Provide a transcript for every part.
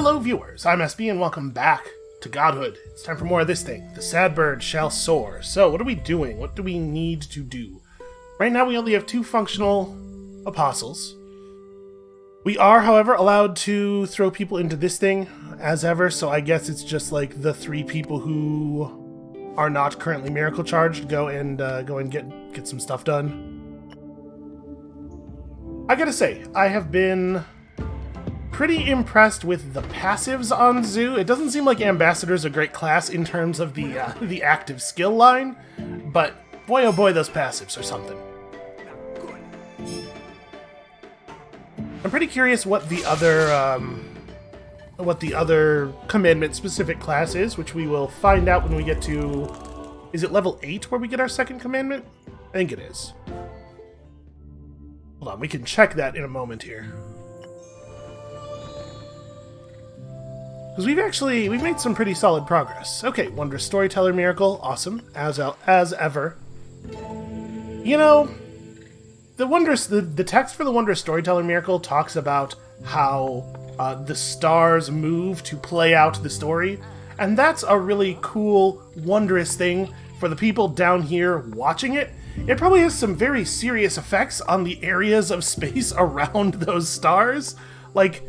Hello viewers, I'm SB and welcome back to Godhood. It's time for more of this thing. The sad bird shall soar. So what are we doing? What do we need to do? Right now we only have 2 functional apostles. We are, however, allowed to throw people into this thing as ever, so I guess it's just like the 3 people who are not currently miracle charged go and get some stuff done. I gotta say, I have been pretty impressed with the passives on Zoo. It doesn't seem like Ambassador is a great class in terms of the active skill line, but boy oh boy, those passives are something. I'm pretty curious what the other commandment specific class is, which we will find out when we get to... Is it level 8 where we get our second commandment? I think it is. Hold on, we can check that in a moment here. Because we've made some pretty solid progress. Okay, Wondrous Storyteller Miracle, awesome, as ever. You know, the text for the Wondrous Storyteller Miracle talks about how the stars move to play out the story, and that's a really cool, wondrous thing for the people down here watching it. It probably has some very serious effects on the areas of space around those stars. Like,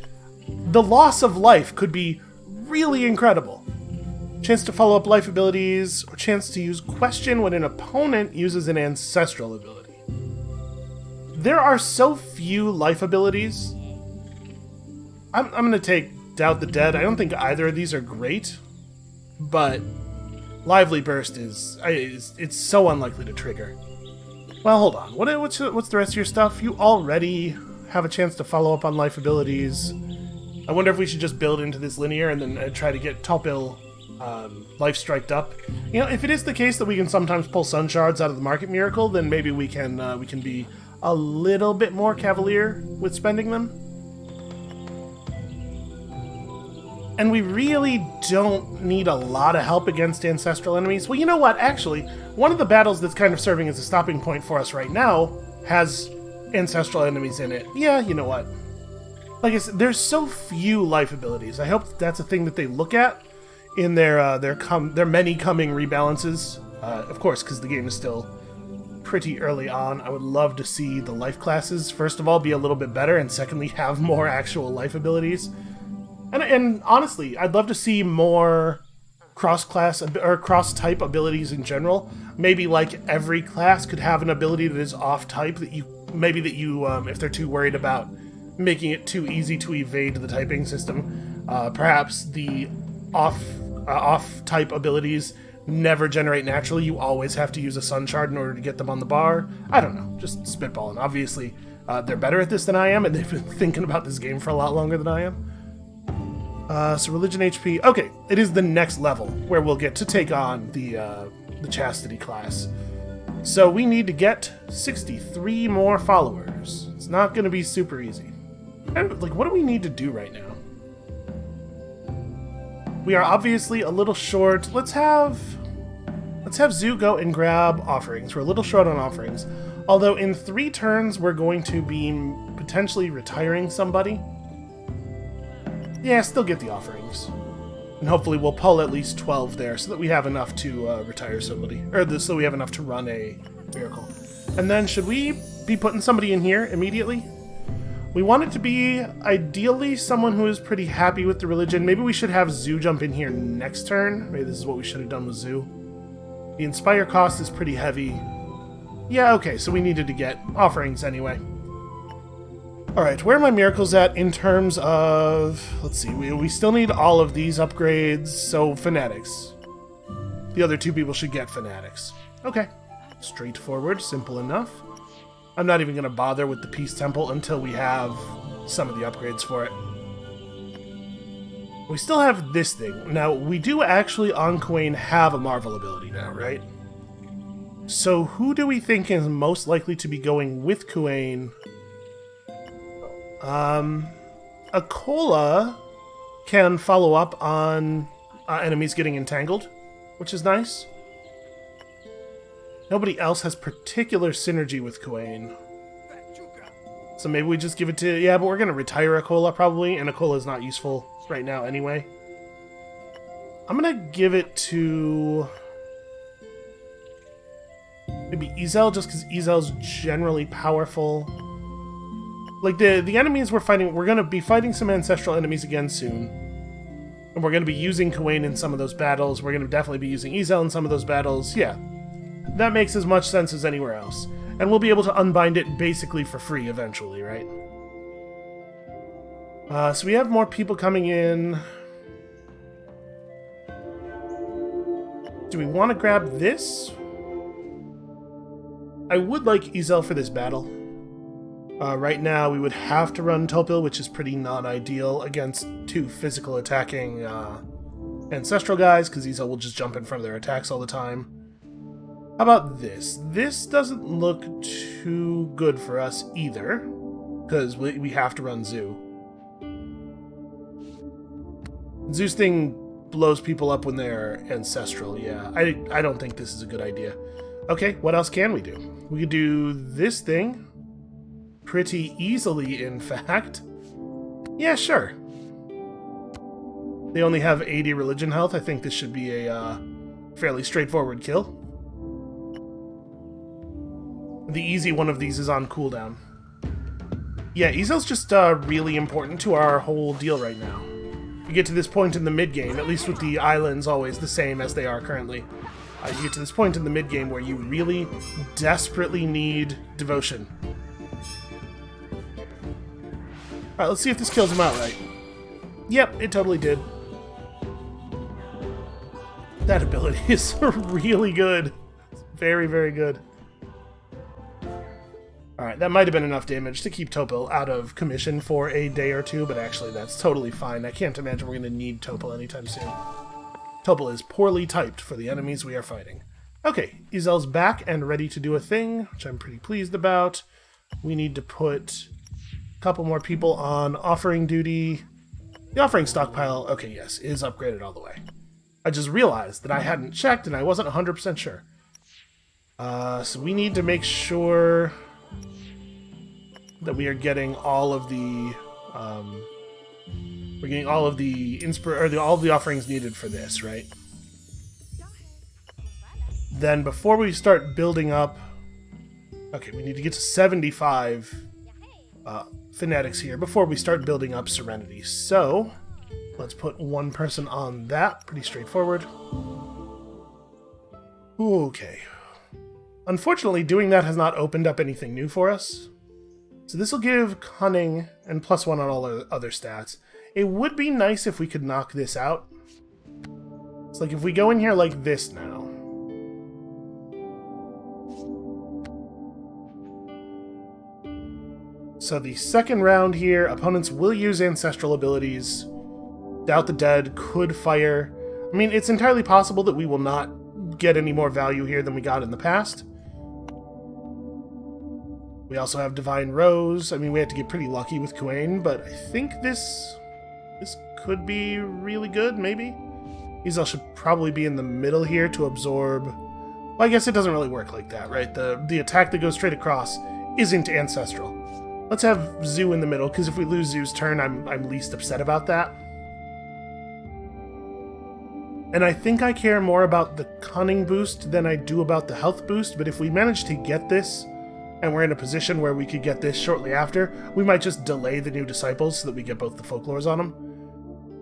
the loss of life could be really incredible. Chance to follow up life abilities, or chance to use question when an opponent uses an ancestral ability. There are so few life abilities. I'm going to take Doubt the Dead. I don't think either of these are great, but Lively Burst it's so unlikely to trigger. Well, hold on. What's the rest of your stuff? You already have a chance to follow up on life abilities. I wonder if we should just build into this linear and then try to get Topil life striked up. You know, if it is the case that we can sometimes pull Sun Shards out of the Market Miracle, then maybe we can be a little bit more cavalier with spending them. And we really don't need a lot of help against ancestral enemies. Well, you know what? Actually, one of the battles that's kind of serving as a stopping point for us right now has ancestral enemies in it. Yeah, you know what? Like I said, there's so few life abilities. I hope that's a thing that they look at in their many coming rebalances. Of course, because the game is still pretty early on. I would love to see the life classes, first of all, be a little bit better, and secondly, have more actual life abilities. And honestly, I'd love to see more cross-class or cross-type abilities in general. Maybe like every class could have an ability that is off-type that you if they're too worried about making it too easy to evade the typing system, perhaps the off-type abilities never generate naturally. You always have to use a Sun Shard in order to get them on the bar. I don't know, just spitballing. Obviously, they're better at this than I am, and they've been thinking about this game for a lot longer than I am. So Religion HP. Okay, it is the next level where we'll get to take on the Chastity class. So we need to get 63 more followers. It's not going to be super easy. Like, what do we need to do right now? We are obviously a little short. Let's have Zoo go and grab offerings. We're a little short on offerings. Although in 3 turns we're going to be potentially retiring somebody. Yeah, still get the offerings. And hopefully we'll pull at least 12 there so that we have enough to retire somebody. So we have enough to run a miracle. And then should we be putting somebody in here immediately? We want it to be ideally someone who is pretty happy with the religion. Maybe we should have Zoo jump in here next turn. Maybe this is what we should have done with Zoo. The Inspire cost is pretty heavy. Yeah, okay, so we needed to get offerings anyway. Alright, where are my miracles at in terms of... Let's see, we still need all of these upgrades, so Fanatics. The other 2 people should get Fanatics. Okay, straightforward, simple enough. I'm not even going to bother with the Peace Temple until we have some of the upgrades for it. We still have this thing. Now, we do actually on Kuwain have a Marvel ability now, right? So who do we think is most likely to be going with Kuwain? Akola can follow up on enemies getting entangled, which is nice. Nobody else has particular synergy with Kuwain. So maybe we just give it to... Yeah, but we're going to retire a cola probably, and a cola is not useful right now anyway. I'm going to give it to... maybe Ezel, just because Ezel's generally powerful. Like, the enemies we're fighting... We're going to be fighting some ancestral enemies again soon. And we're going to be using Kuwain in some of those battles. We're going to definitely be using Ezel in some of those battles. Yeah. That makes as much sense as anywhere else. And we'll be able to unbind it basically for free eventually, right? So we have more people coming in. Do we want to grab this? I would like Ezel for this battle. Right now we would have to run Topil, which is pretty non-ideal against two physical attacking ancestral guys, because Ezel will just jump in front of their attacks all the time. How about this? This doesn't look too good for us either, because we have to run Zoo. Zoo's thing blows people up when they're ancestral, yeah. I don't think this is a good idea. Okay, what else can we do? We could do this thing pretty easily, in fact. Yeah, sure. They only have 80 religion health. I think this should be a fairly straightforward kill. The easy one of these is on cooldown. Yeah, Ezel's just really important to our whole deal right now. You get to this point in the mid-game, at least with the islands always the same as they are currently. You get to this point in the mid-game where you really desperately need devotion. Alright, let's see if this kills him outright. Yep, it totally did. That ability is really good. It's very, very good. Alright, that might have been enough damage to keep Topil out of commission for a day or two, but actually that's totally fine. I can't imagine we're going to need Topil anytime soon. Topil is poorly typed for the enemies we are fighting. Okay, Ezel's back and ready to do a thing, which I'm pretty pleased about. We need to put a couple more people on offering duty. The offering stockpile, okay, yes, is upgraded all the way. I just realized that I hadn't checked and I wasn't 100% sure. So we need to make sure that we are getting all of the all of the offerings needed for this, right? Then before we start building up, okay, we need to get to 75 fanatics here before we start building up Serenity. So let's put one person on that. Pretty straightforward. Okay. Unfortunately, doing that has not opened up anything new for us. So this will give Cunning and +1 on all other stats. It would be nice if we could knock this out. It's like if we go in here like this now. So the second round here, opponents will use ancestral abilities. Doubt the Dead could fire. I mean, it's entirely possible that we will not get any more value here than we got in the past. We also have Divine Rose. I mean, we had to get pretty lucky with Kuwain, but I think this could be really good, maybe? Ezel should probably be in the middle here to absorb... Well, I guess it doesn't really work like that, right? The attack that goes straight across isn't ancestral. Let's have Zoo in the middle, because if we lose Zoo's turn, I'm least upset about that. And I think I care more about the Cunning boost than I do about the health boost, but if we manage to get this, and we're in a position where we could get this shortly after, we might just delay the new Disciples so that we get both the Folklores on them.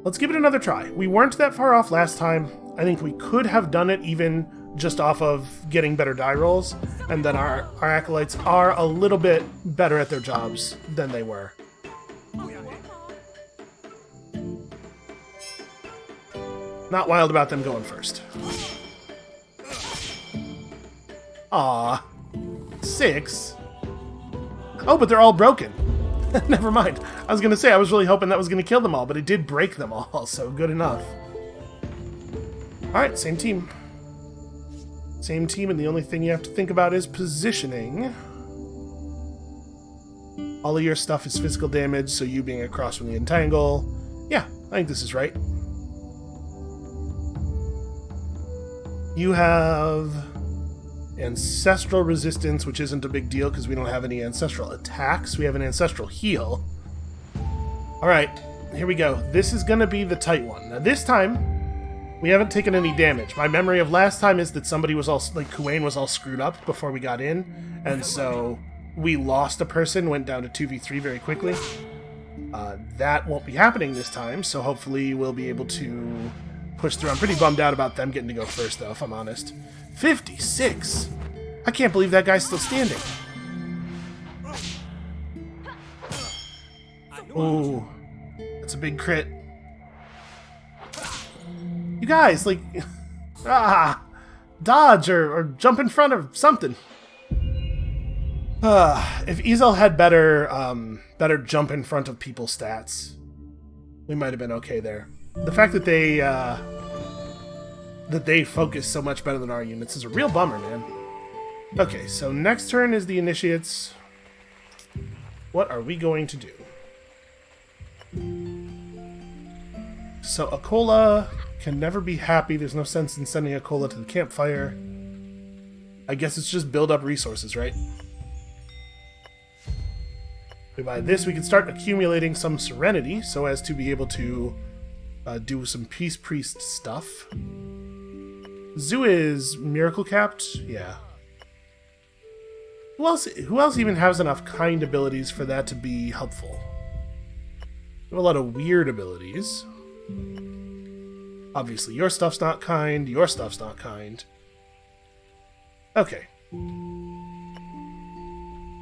Let's give it another try. We weren't that far off last time. I think we could have done it even just off of getting better die rolls, and then our Acolytes are a little bit better at their jobs than they were. Not wild about them going first. Aww. 6? Oh, but they're all broken. Never mind. I was going to say, I was really hoping that was going to kill them all, but it did break them all, so good enough. Alright, same team. Same team, and the only thing you have to think about is positioning. All of your stuff is physical damage, so you being across from the entangle. Yeah, I think this is right. You have ancestral resistance, which isn't a big deal because we don't have any ancestral attacks. We have an ancestral heal. Alright, here we go. This is going to be the tight one. Now this time, we haven't taken any damage. My memory of last time is that somebody was all, like, Kuwain was all screwed up before we got in, and so we lost a person, went down to 2v3 very quickly. That won't be happening this time, so hopefully we'll be able to push through. I'm pretty bummed out about them getting to go first, though, if I'm honest. 56! I can't believe that guy's still standing. Ooh, that's a big crit. You guys, like, dodge or jump in front of something. If Ezel had better jump in front of people stats, we might have been okay there. The fact that they focus so much better than our units is a real bummer, man. Okay, so next turn is the initiates. What are we going to do? So Akola can never be happy. There's no sense in sending Akola to the campfire. I guess it's just build up resources, right? We buy this, we can start accumulating some serenity so as to be able to do some Peace Priest stuff. Zoo is miracle capped? Yeah. Who else even has enough kind abilities for that to be helpful? We have a lot of weird abilities. Obviously, your stuff's not kind, your stuff's not kind. Okay.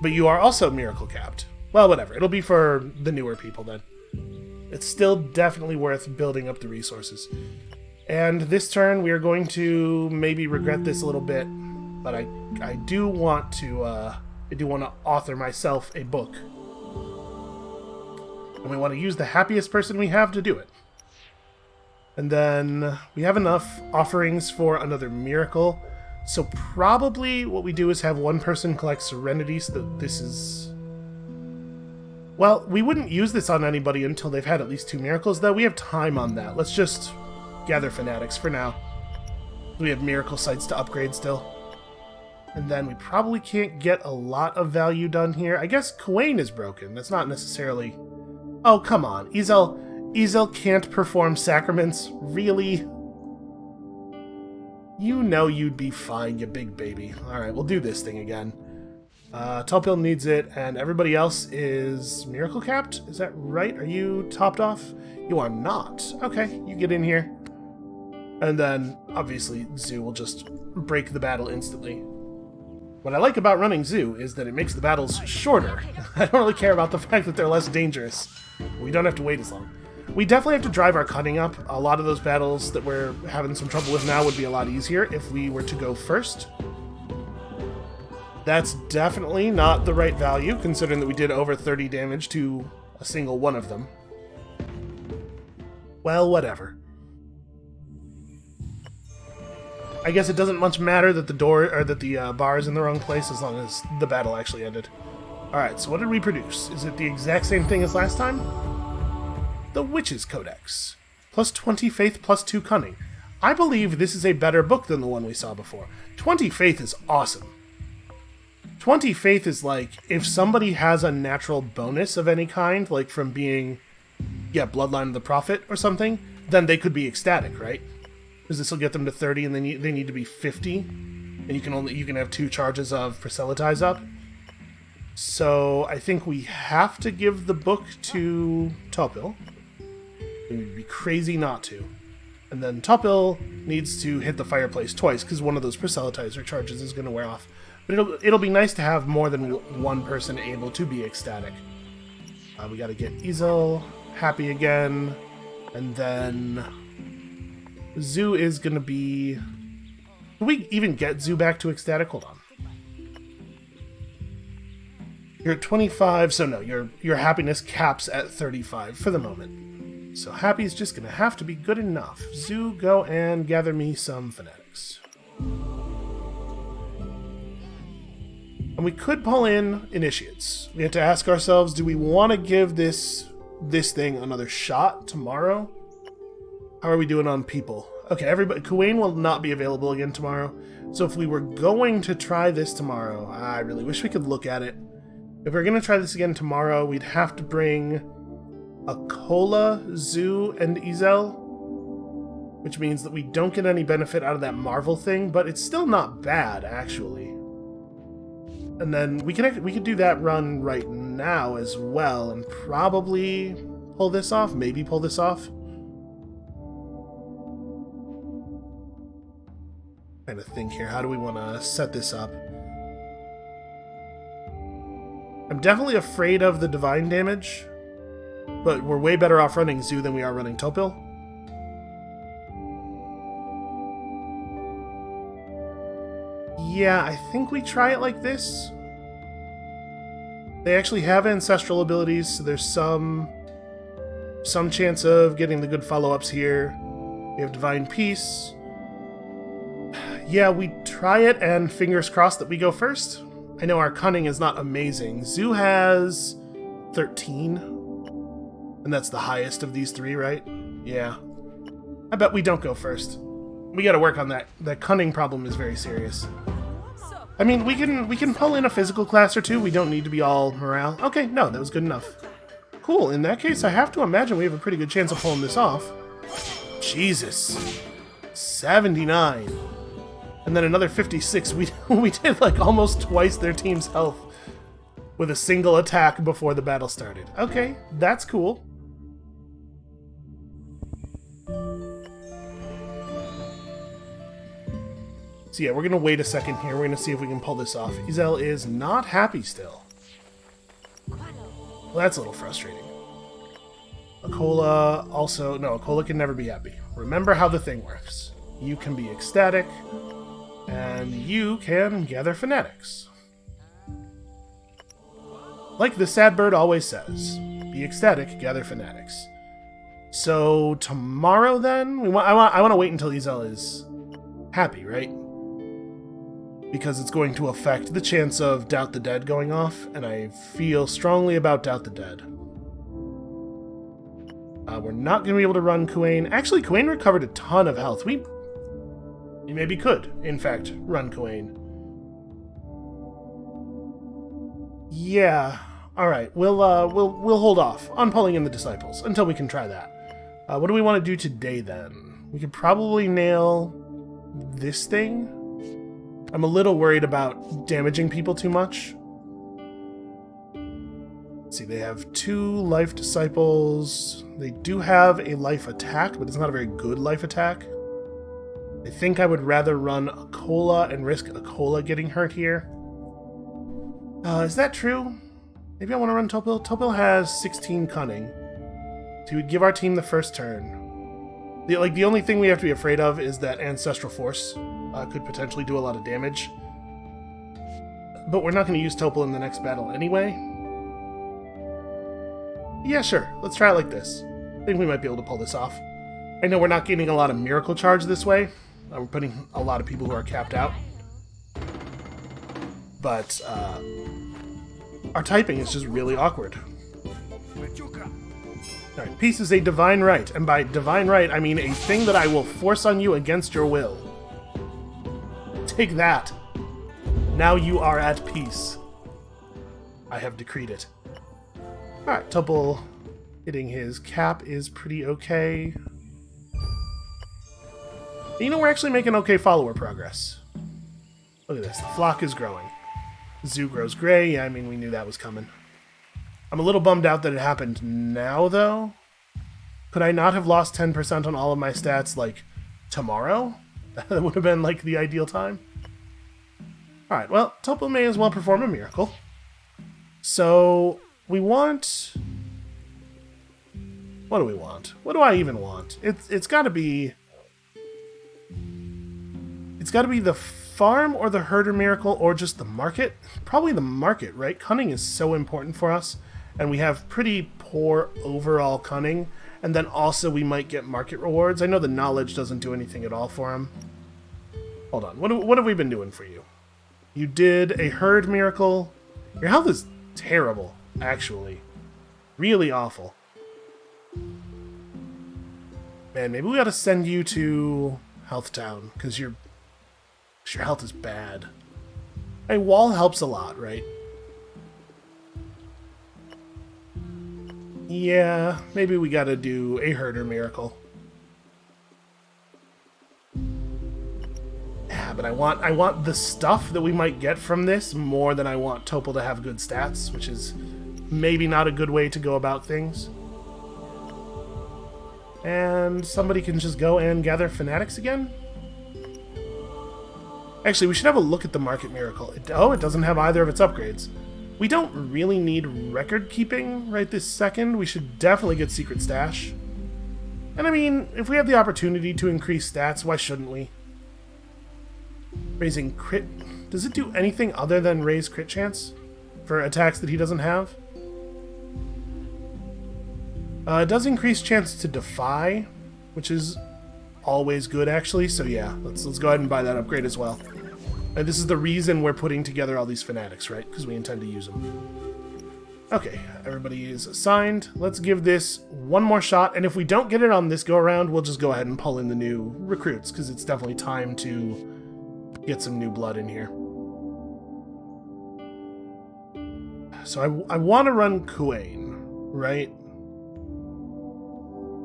But you are also miracle capped. Well, whatever. It'll be for the newer people then. It's still definitely worth building up the resources. And this turn, we are going to maybe regret this a little bit, but I do want to author myself a book. And we want to use the happiest person we have to do it. And then we have enough offerings for another miracle. So probably what we do is have one person collect Serenity so that this is... Well, we wouldn't use this on anybody until they've had at least 2 miracles, though. We have time on that. Let's just gather fanatics for now. We have miracle sites to upgrade still. And then we probably can't get a lot of value done here. I guess Kuwain is broken. That's not necessarily... Oh, come on. Ezel can't perform sacraments? Really? You know you'd be fine, you big baby. Alright, we'll do this thing again. Topil needs it, and everybody else is miracle capped? Is that right? Are you topped off? You are not. Okay, you get in here. And then, obviously, Zoo will just break the battle instantly. What I like about running Zoo is that it makes the battles shorter. I don't really care about the fact that they're less dangerous. We don't have to wait as long. We definitely have to drive our cunning up. A lot of those battles that we're having some trouble with now would be a lot easier if we were to go first. That's definitely not the right value, considering that we did over 30 damage to a single one of them. Well, whatever. I guess it doesn't much matter that the bar is in the wrong place as long as the battle actually ended. Alright, so what did we produce? Is it the exact same thing as last time? The Witch's Codex. Plus 20 faith, plus 2 cunning. I believe this is a better book than the one we saw before. 20 faith is awesome. 20 faith is like, if somebody has a natural bonus of any kind, like from being, Bloodline of the Prophet or something, then they could be ecstatic, right? Because this will get them to 30 and they need to be 50. And you can have 2 charges of Proselytize up. So I think we have to give the book to Topil. It would be crazy not to. And then Topil needs to hit the fireplace twice, because one of those Proselytizer charges is going to wear off. But it'll be nice to have more than one person able to be ecstatic. We got to get Ezel happy again. And then Zoo is going to be... Can we even get Zoo back to ecstatic? Hold on. You're at 25, so no, your happiness caps at 35 for the moment. So happy is just going to have to be good enough. Zoo, go and gather me some fanatics. And we could pull in initiates. We have to ask ourselves, do we want to give this thing another shot tomorrow? How are we doing on people? Okay, everybody. Kuwain will not be available again tomorrow, So if we were going to try this tomorrow, I really wish we could look at it. If we're going to try this again tomorrow, we'd have to bring Akola, Zoo, and Izel, which means that we don't get any benefit out of that Marvel thing, but it's still not bad, actually. And then we could do that run right now as well, and probably pull this off, maybe pull this off. Trying to think here, how do we want to set this up? I'm definitely afraid of the divine damage, but we're way better off running Zoo than we are running Topil. Yeah, I think we try it like this. They actually have ancestral abilities, so there's some chance of getting the good follow-ups here. We have Divine Peace. Yeah, we try it, and fingers crossed that we go first. I know our cunning is not amazing. Zoo has 13, and that's the highest of these three, right? Yeah. I bet we don't go first. We gotta work on that. That cunning problem is very serious. I mean, we can pull in a physical class or two. We don't need to be all morale. Okay, no, that was good enough. Cool, in that case, I have to imagine we have a pretty good chance of pulling this off. Jesus. 79. And then another 56. We did like almost twice their team's health with a single attack before the battle started. Okay, that's cool. So yeah, we're going to wait a second here. We're going to see if we can pull this off. Izel is not happy still. Well, that's a little frustrating. Akola also... No, Akola can never be happy. Remember how the thing works. You can be ecstatic, and you can gather fanatics. Like the sad bird always says, be ecstatic, gather fanatics. So tomorrow then, I want to wait until Izel is happy, right? Because it's going to affect the chance of Doubt the Dead going off, and I feel strongly about Doubt the Dead. We're not going to be able to run Kuwain. Actually, Kuwain recovered a ton of health. We maybe could, in fact, run Kuwain. Yeah. All right. We'll hold off on pulling in the disciples until we can try that. What do we want to do today then? We could probably nail this thing. I'm a little worried about damaging people too much. Let's see, they have 2 life disciples. They do have a life attack, but it's not a very good life attack. I think I would rather run Akola and risk Akola getting hurt here. Is that true? Maybe I want to run Topil. Topil has 16 cunning. So he would give our team the first turn. The only thing we have to be afraid of is that Ancestral Force could potentially do a lot of damage. But we're not going to use Topil in the next battle anyway. Yeah, sure. Let's try it like this. I think we might be able to pull this off. I know we're not getting a lot of miracle charge this way. We're putting a lot of people who are capped out. But our typing is just really awkward. Alright, peace is a divine right. And by divine right, I mean a thing that I will force on you against your will. Take that. Now you are at peace. I have decreed it. Alright, Topil hitting his cap is pretty okay. You know, we're actually making okay follower progress. Look at this. The flock is growing. Zoo grows gray. Yeah, I mean, we knew that was coming. I'm a little bummed out that it happened now, though. Could I not have lost 10% on all of my stats, like, tomorrow? That would have been, like, the ideal time. Alright, well, Topil may as well perform a miracle. So, we want... What do we want? What do I even want? It's gotta be... It's gotta be the farm or the herder miracle or just the market. Probably the market, right? Cunning is so important for us. And we have pretty poor overall cunning. And then also we might get market rewards. I know the knowledge doesn't do anything at all for him. Hold on. What have we been doing for you? You did a herd miracle. Your health is terrible, actually. Really awful. Man, maybe we ought to send you to Health Town, because you're 'Cause your health is bad. A wall helps a lot, right? Yeah, maybe we gotta do a herder miracle. Yeah, but I want the stuff that we might get from this more than I want Topol to have good stats, which is maybe not a good way to go about things. And somebody can just go and gather fanatics again? Actually, we should have a look at the market miracle. It doesn't have either of its upgrades. We don't really need record keeping right this second. We should definitely get secret stash. And I mean, if we have the opportunity to increase stats, why shouldn't we? Raising crit... Does it do anything other than raise crit chance for attacks that he doesn't have? It does increase chance to defy, which is always good actually, so yeah, let's go ahead and buy that upgrade as well. And this is the reason we're putting together all these fanatics, right? Because we intend to use them. Okay, everybody is assigned. Let's give this one more shot, and if we don't get it on this go-around, we'll just go ahead and pull in the new recruits, because it's definitely time to get some new blood in here. So I want to run Kuain, right?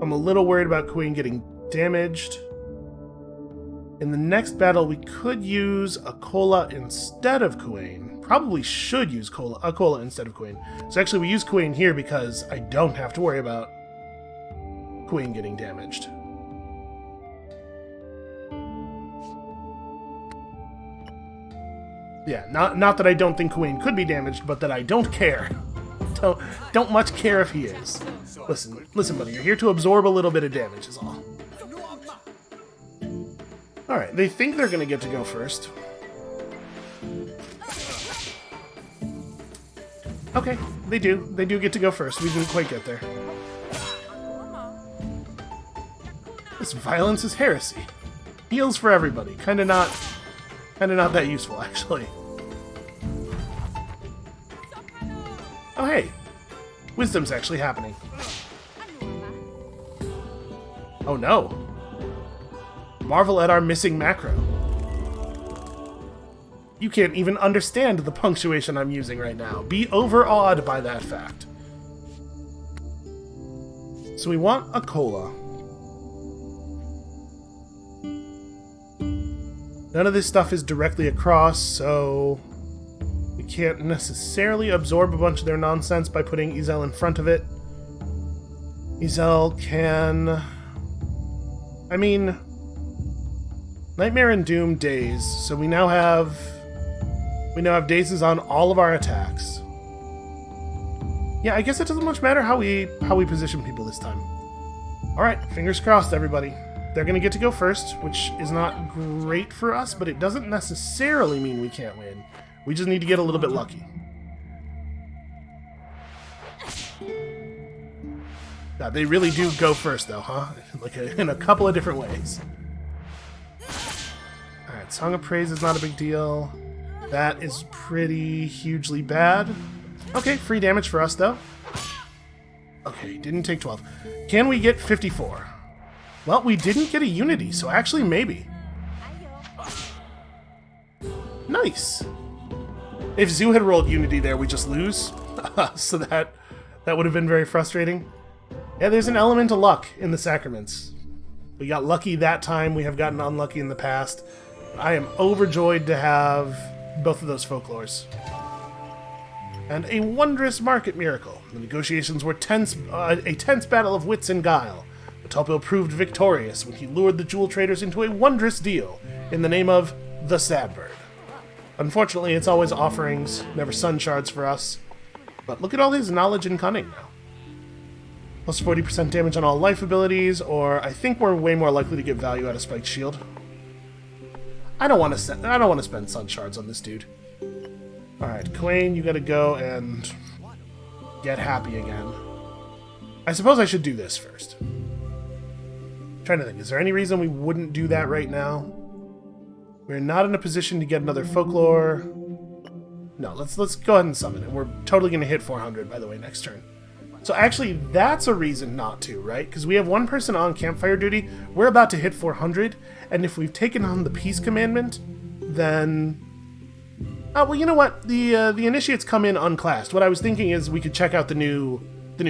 I'm a little worried about Kuain getting damaged. In the next battle, we could use Akola instead of Kuain. Probably should use Akola instead of Kuain. So actually, we use Kuain here because I don't have to worry about Kuain getting damaged. Yeah, not that I don't think Kuain could be damaged, but that I don't care. Don't much care if he is. Listen, buddy, you're here to absorb a little bit of damage is all. Alright, they think they're gonna get to go first. Okay, they do. They do get to go first. We didn't quite get there. This violence is heresy. Heals for everybody. Kinda not that useful, actually. Oh hey! Wisdom's actually happening. Oh no! Marvel at our missing macro. You can't even understand the punctuation I'm using right now. Be overawed by that fact. So we want a cola. None of this stuff is directly across, so we can't necessarily absorb a bunch of their nonsense by putting Ezel in front of it. Ezel can... I mean... Nightmare and Doom daze, so we now have dazes on all of our attacks. Yeah, I guess it doesn't much matter how we position people this time. Alright, fingers crossed, everybody. They're gonna get to go first, which is not great for us, but it doesn't necessarily mean we can't win. We just need to get a little bit lucky. God, they really do go first, though, huh? Like in a couple of different ways. Alright, Song of Praise is not a big deal. That is pretty hugely bad. Okay, free damage for us, though. Okay, didn't take 12. Can we get 54? Well, we didn't get a Unity, so actually maybe. Nice! If Zoo had rolled Unity there, we just lose. So that would have been very frustrating. Yeah, there's an element of luck in the Sacraments. We got lucky that time, we have gotten unlucky in the past. I am overjoyed to have both of those folklores. And a wondrous market miracle. The negotiations were tense, a tense battle of wits and guile. But Topil proved victorious when he lured the jewel traders into a wondrous deal in the name of the Sadbird. Unfortunately, it's always offerings, never sun shards for us. But look at all his knowledge and cunning now. Plus 40% damage on all life abilities, or I think we're way more likely to get value out of Spiked Shield. I don't want to spend sun shards on this dude. Alright, Quain, you gotta go and get happy again. I suppose I should do this first. I'm trying to think, is there any reason we wouldn't do that right now? We're not in a position to get another folklore. No, let's go ahead and summon it. We're totally gonna hit 400, by the way, next turn. So actually, that's a reason not to, right? Because we have one person on campfire duty, we're about to hit 400, and if we've taken on the peace commandment, then... well, you know what? The initiates come in unclassed. What I was thinking is we could check out the new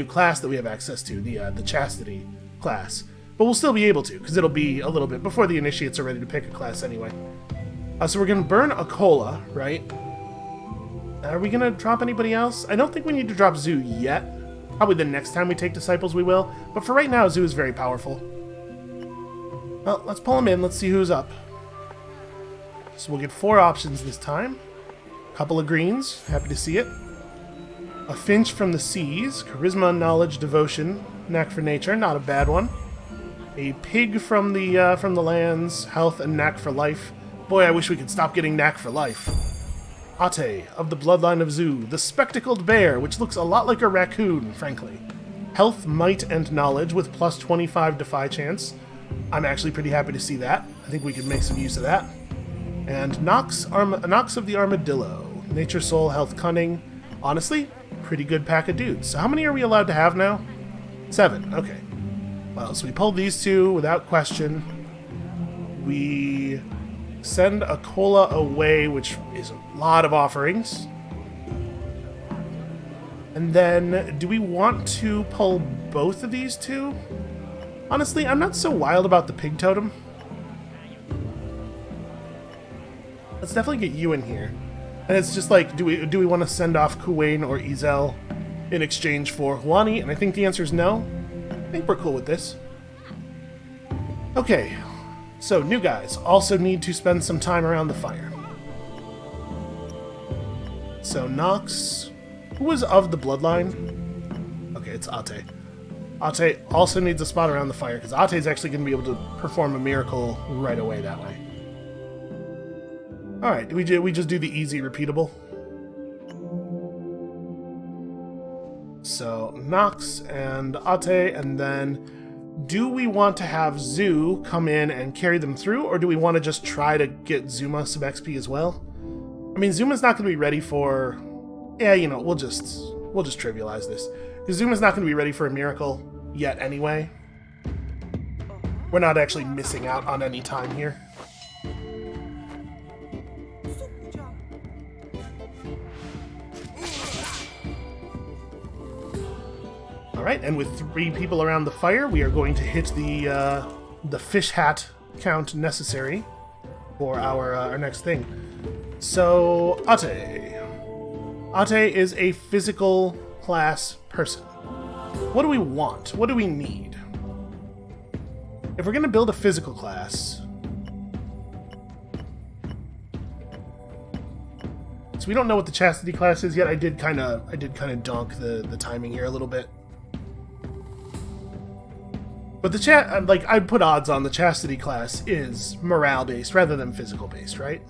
class that we have access to, the chastity class. But we'll still be able to, because it'll be a little bit before the initiates are ready to pick a class anyway. So we're going to burn a cola, right? Are we going to drop anybody else? I don't think we need to drop Zoo yet. Probably the next time we take Disciples we will. But for right now, Zoo is very powerful. Well, let's pull him in. Let's see who's up. So we'll get 4 options this time. Couple of greens. Happy to see it. A Finch from the Seas. Charisma, Knowledge, Devotion. Knack for Nature. Not a bad one. A Pig from the lands. Health and Knack for Life. Boy, I wish we could stop getting Knack for Life. Ate, of the bloodline of Zoo. The Spectacled Bear, which looks a lot like a raccoon, frankly. Health, Might, and Knowledge with plus 25 Defy chance. I'm actually pretty happy to see that. I think we could make some use of that. And Nox of the Armadillo. Nature, Soul, Health, Cunning. Honestly, pretty good pack of dudes. So how many are we allowed to have now? 7, okay. Well, so we pulled these 2 without question. We send a cola away, which is a lot of offerings. And then, do we want to pull both of these 2? Honestly, I'm not so wild about the pig totem. Let's definitely get you in here. And it's just like, do we want to send off Kuwain or Izel in exchange for Huani? And I think the answer is no. I think we're cool with this. Okay, so new guys also need to spend some time around the fire. So Nox, who was of the bloodline? Okay, it's Ate. Ate also needs a spot around the fire, because Ate is actually going to be able to perform a miracle right away that way. Alright, we just do the easy repeatable. So, Nox and Ate, and then do we want to have Zoo come in and carry them through, or do we want to just try to get Zuma some XP as well? I mean, Zuma's not going to be ready for... Yeah, you know, we'll just trivialize this. Because Zuma's not going to be ready for a miracle yet anyway. We're not actually missing out on any time here. Alright, and with 3 people around the fire, we are going to hit the fish hat count necessary for our next thing. So, Ate. Ate is a physical class person. What do we want? What do we need? If we're going to build a physical class... So we don't know what the chastity class is yet. I did kind of donk the timing here a little bit. But the I'd put odds on the chastity class is morale-based rather than physical-based, right?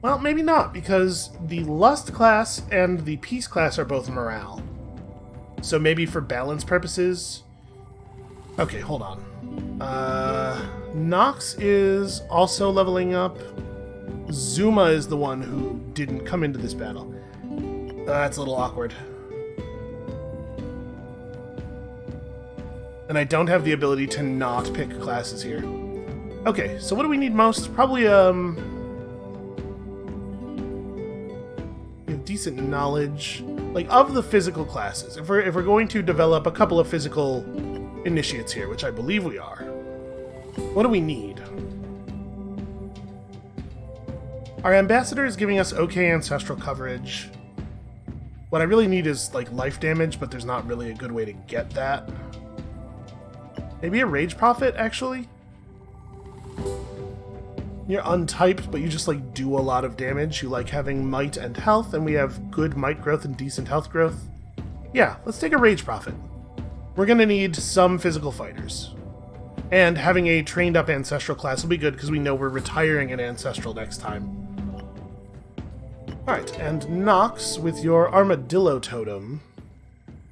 Well, maybe not, because the lust class and the peace class are both morale. So maybe for balance purposes... Okay, hold on. Nox is also leveling up. Zuma is the one who didn't come into this battle. That's a little awkward. And I don't have the ability to not pick classes here. Okay, so what do we need most? Probably, we have decent knowledge. Like, of the physical classes, if we're going to develop a couple of physical initiates here, which I believe we are, what do we need? Our ambassador is giving us okay ancestral coverage. What I really need is, like, life damage, but there's not really a good way to get that. Maybe a Rage Prophet, actually? You're untyped, but you just, like, do a lot of damage. You like having Might and Health, and we have good Might growth and decent Health growth. Yeah, let's take a Rage Prophet. We're gonna need some physical fighters. And having a trained-up Ancestral class will be good, because we know we're retiring an Ancestral next time. Alright, and Nox, with your Armadillo Totem...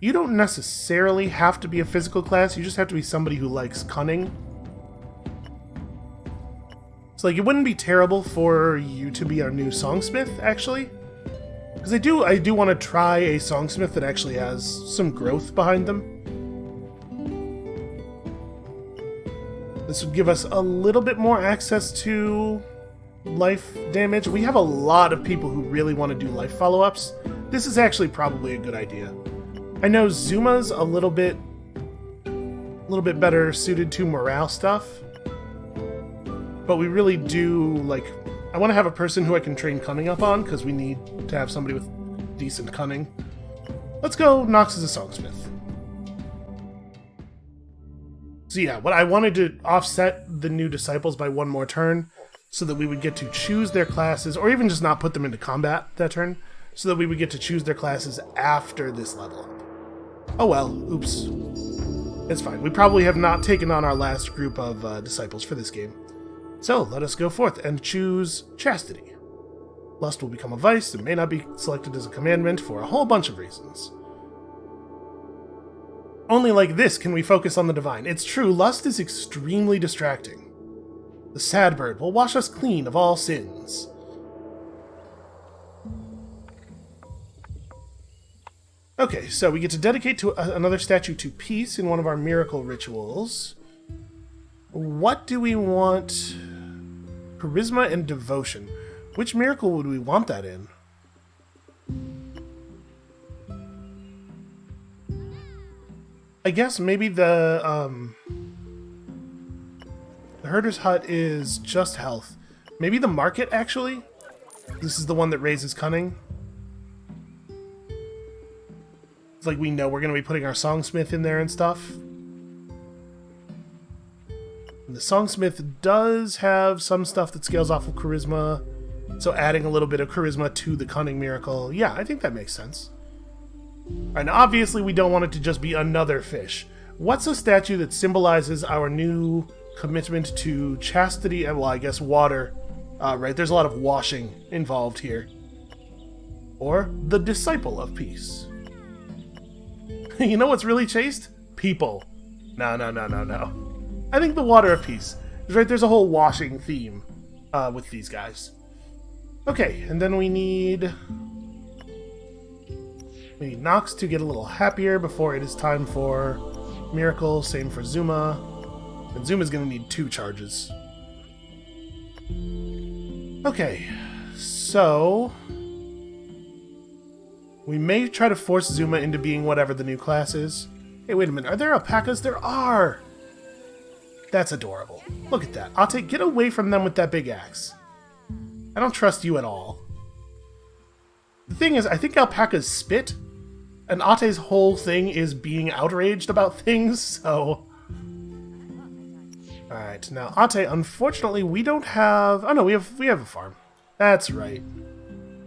You don't necessarily have to be a physical class, you just have to be somebody who likes cunning. So, like, it wouldn't be terrible for you to be our new Songsmith, actually. Because I do want to try a Songsmith that actually has some growth behind them. This would give us a little bit more access to life damage. We have a lot of people who really want to do life follow-ups. This is actually probably a good idea. I know Zuma's a little bit better suited to morale stuff, but we really do, like, I want to have a person who I can train cunning up on, because we need to have somebody with decent cunning. Let's go Nox as a songsmith. So yeah, what I wanted to offset the new disciples by one more turn, so that we would get to choose their classes, or even just not put them into combat that turn, so that we would get to choose their classes after this level. Oh well, oops. It's fine. We probably have not taken on our last group of disciples for this game. So, let us go forth and choose Chastity. Lust will become a vice and may not be selected as a commandment for a whole bunch of reasons. Only like this can we focus on the divine. It's true, lust is extremely distracting. The sad bird will wash us clean of all sins. Okay, so we get to dedicate to another statue to peace in one of our miracle rituals. What do we want? Charisma and devotion. Which miracle would we want that in? I guess maybe the herder's hut is just health. Maybe the market, actually? This is the one that raises cunning. It's like we know we're going to be putting our songsmith in there and stuff. And the songsmith does have some stuff that scales off of charisma, so adding a little bit of charisma to the cunning miracle, yeah, I think that makes sense. And obviously we don't want it to just be another fish. What's a statue that symbolizes our new commitment to chastity and, well, I guess water? Right, there's a lot of washing involved here. Or the disciple of peace. You know what's really chaste? People. No. I think the water of peace. Right, there's a whole washing theme with these guys. Okay, and then we need Nox to get a little happier before it is time for Miracle. Same for Zuma. And Zuma's going to need 2 charges. Okay, so we may try to force Zuma into being whatever the new class is. Hey, wait a minute. Are there alpacas? There are! That's adorable. Look at that. Ate, get away from them with that big axe. I don't trust you at all. The thing is, I think alpacas spit, and Ate's whole thing is being outraged about things, so... Alright, now Ate, unfortunately we don't have... Oh no, we have a farm. That's right.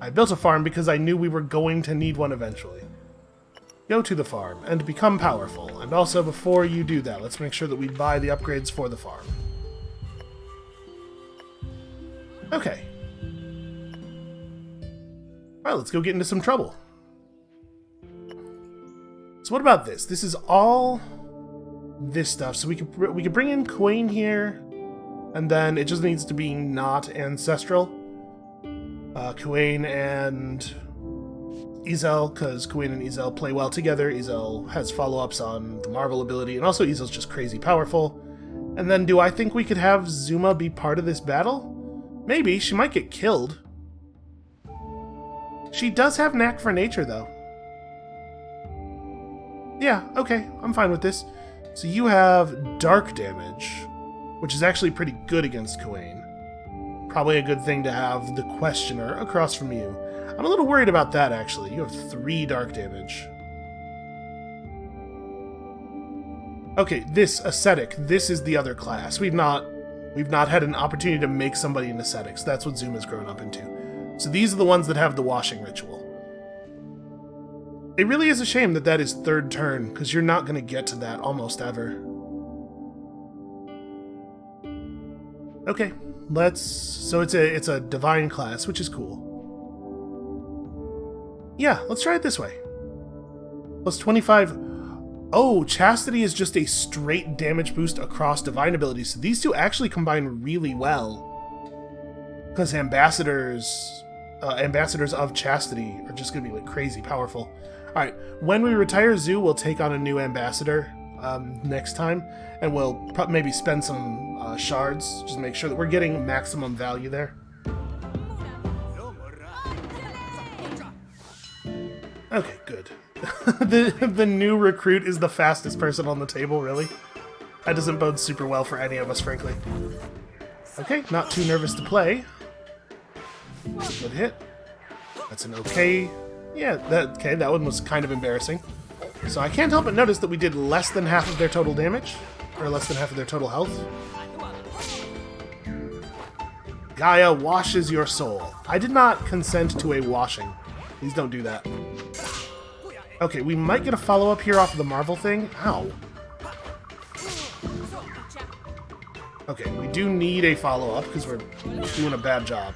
I built a farm because I knew we were going to need one eventually. Go to the farm and become powerful. And also, before you do that, let's make sure that we buy the upgrades for the farm. Okay. Alright, let's go get into some trouble. So what about this? This is all this stuff. So we could bring in Quain here, and then it just needs to be not ancestral. Quain and Izel, because Quain and Izel play well together. Izel has follow-ups on the Marvel ability, and also Izel's just crazy powerful. And then do I think we could have Zuma be part of this battle? Maybe. She might get killed. She does have knack for nature, though. Yeah, okay, I'm fine with this. So you have dark damage, which is actually pretty good against Quain. Probably a good thing to have the Questioner across from you. I'm a little worried about that, actually. You have 3 dark damage. Okay, this Ascetic, this is the other class. We've not had an opportunity to make somebody an Ascetic, so that's what Zuma's grown up into. So these are the ones that have the washing ritual. It really is a shame that that is 3rd turn, because you're not going to get to that almost ever. Okay, so it's a divine class, which is cool. Yeah, let's try it this way. Plus 25. Oh, Chastity is just a straight damage boost across divine abilities. So these two actually combine really well. Because ambassadors of Chastity are just going to be like crazy powerful. Alright, when we retire Zoo, we'll take on a new ambassador next time. And we'll maybe spend some shards, just to make sure that we're getting maximum value there. Okay, good. the new recruit is the fastest person on the table, really? That doesn't bode super well for any of us, frankly. Okay, not too nervous to play. That's a good hit. That's an okay... Yeah, that one was kind of embarrassing. So I can't help but notice that we did less than half of their total damage. Or less than half of their total health. Gaia washes your soul. I did not consent to a washing. Please don't do that. Okay, we might get a follow-up here off of the Marvel thing. Ow. Okay, we do need a follow-up because we're doing a bad job.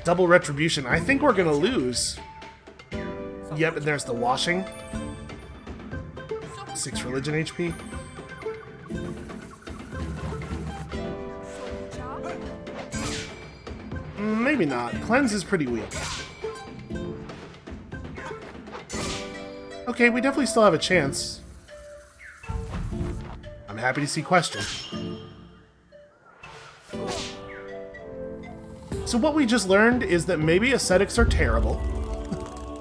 Double retribution. I think we're gonna lose. Yep, and there's the washing. 6 religion HP. Maybe not. Cleanse is pretty weak. Okay, we definitely still have a chance. I'm happy to see question. So what we just learned is that maybe ascetics are terrible.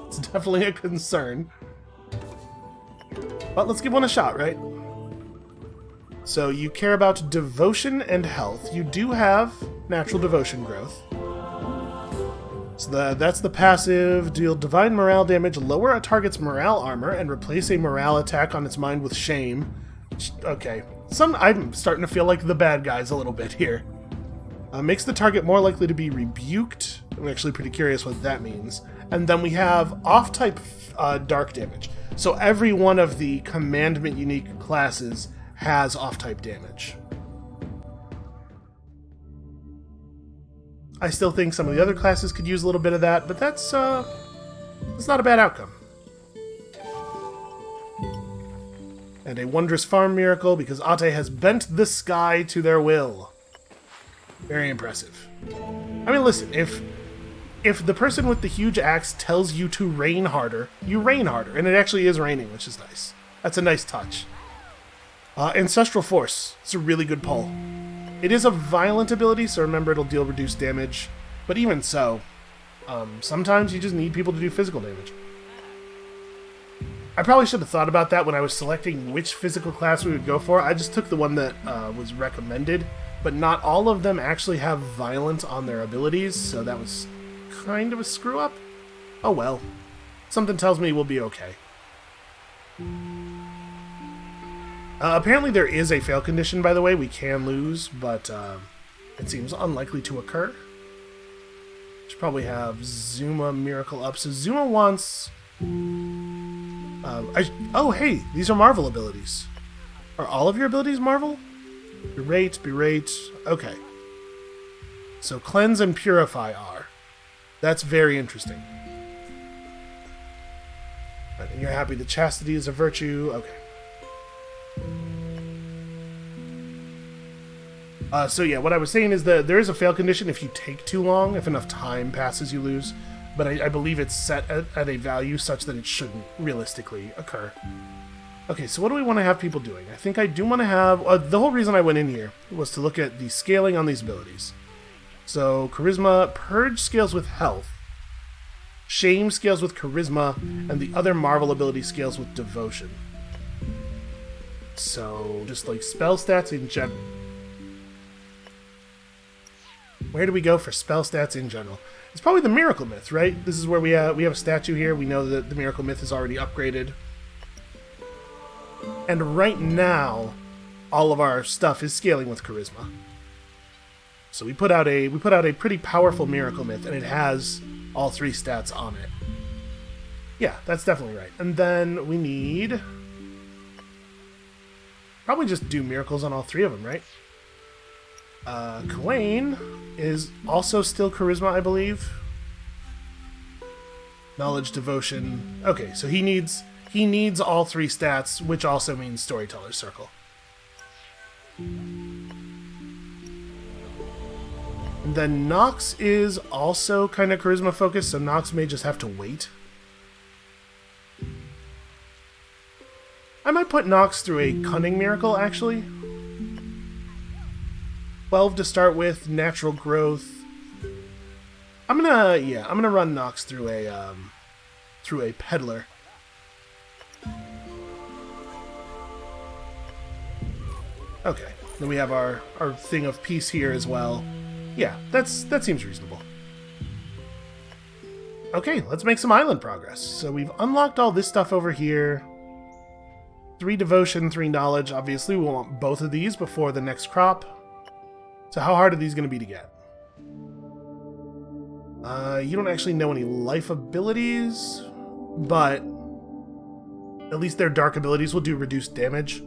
It's definitely a concern. But let's give one a shot, right? So you care about devotion and health. You do have natural devotion growth. So that's the passive. Deal divine morale damage, lower a target's morale armor, and replace a morale attack on its mind with shame. Okay. I'm starting to feel like the bad guys a little bit here. Makes the target more likely to be rebuked. I'm actually pretty curious what that means. And then we have off-type dark damage. So every one of the commandment unique classes has off-type damage. I still think some of the other classes could use a little bit of that, but that's not a bad outcome. And a wondrous farm miracle because Ate has bent the sky to their will. Very impressive. I mean, listen, if the person with the huge axe tells you to rain harder, you rain harder. And it actually is raining, which is nice. That's a nice touch. Ancestral Force. It's a really good pull. It is a violent ability, so remember it'll deal reduced damage. But even so, sometimes you just need people to do physical damage. I probably should have thought about that when I was selecting which physical class we would go for. I just took the one that was recommended, but not all of them actually have violent on their abilities, so that was kind of a screw-up. Oh well. Something tells me we'll be okay. Apparently there is a fail condition, by the way. We can lose, but it seems unlikely to occur. Should probably have Zuma Miracle up. So Zuma wants... oh, hey! These are Marvel abilities. Are all of your abilities Marvel? Berate. Okay. So Cleanse and Purify are. That's very interesting. Right, and you're happy that Chastity is a virtue. Okay. So yeah, what I was saying is that there is a fail condition if you take too long. If enough time passes, you lose. But I believe it's set at a value such that it shouldn't realistically occur. Okay, so what do we want to have people doing? I think I do want to have... the whole reason I went in here was to look at the scaling on these abilities. So, Charisma, Purge scales with health. Shame scales with Charisma, and the other Marvel ability scales with Devotion. So, just like spell stats in general. Where do we go for spell stats in general? It's probably the Miracle Myth, right? This is where we have a statue here. We know that the Miracle Myth is already upgraded. And right now, all of our stuff is scaling with Charisma. So we put out a pretty powerful Miracle Myth, and it has all 3 stats on it. Yeah, that's definitely right. And then we need... probably just do miracles on all 3 of them, right? Kawain is also still Charisma, I believe. Knowledge, Devotion. Okay, so he needs all 3 stats, which also means Storyteller's Circle. And then Nox is also kind of Charisma focused, so Nox may just have to wait. I might put Nox through a Cunning Miracle, actually. 12 to start with, natural growth. I'm gonna run Nox through a through a peddler. Okay, then we have our thing of peace here as well. Yeah, that seems reasonable. Okay, let's make some island progress. So we've unlocked all this stuff over here. 3 devotion, 3 knowledge. Obviously, we want both of these before the next crop. So how hard are these going to be to get? You don't actually know any life abilities, but at least their dark abilities will do reduced damage.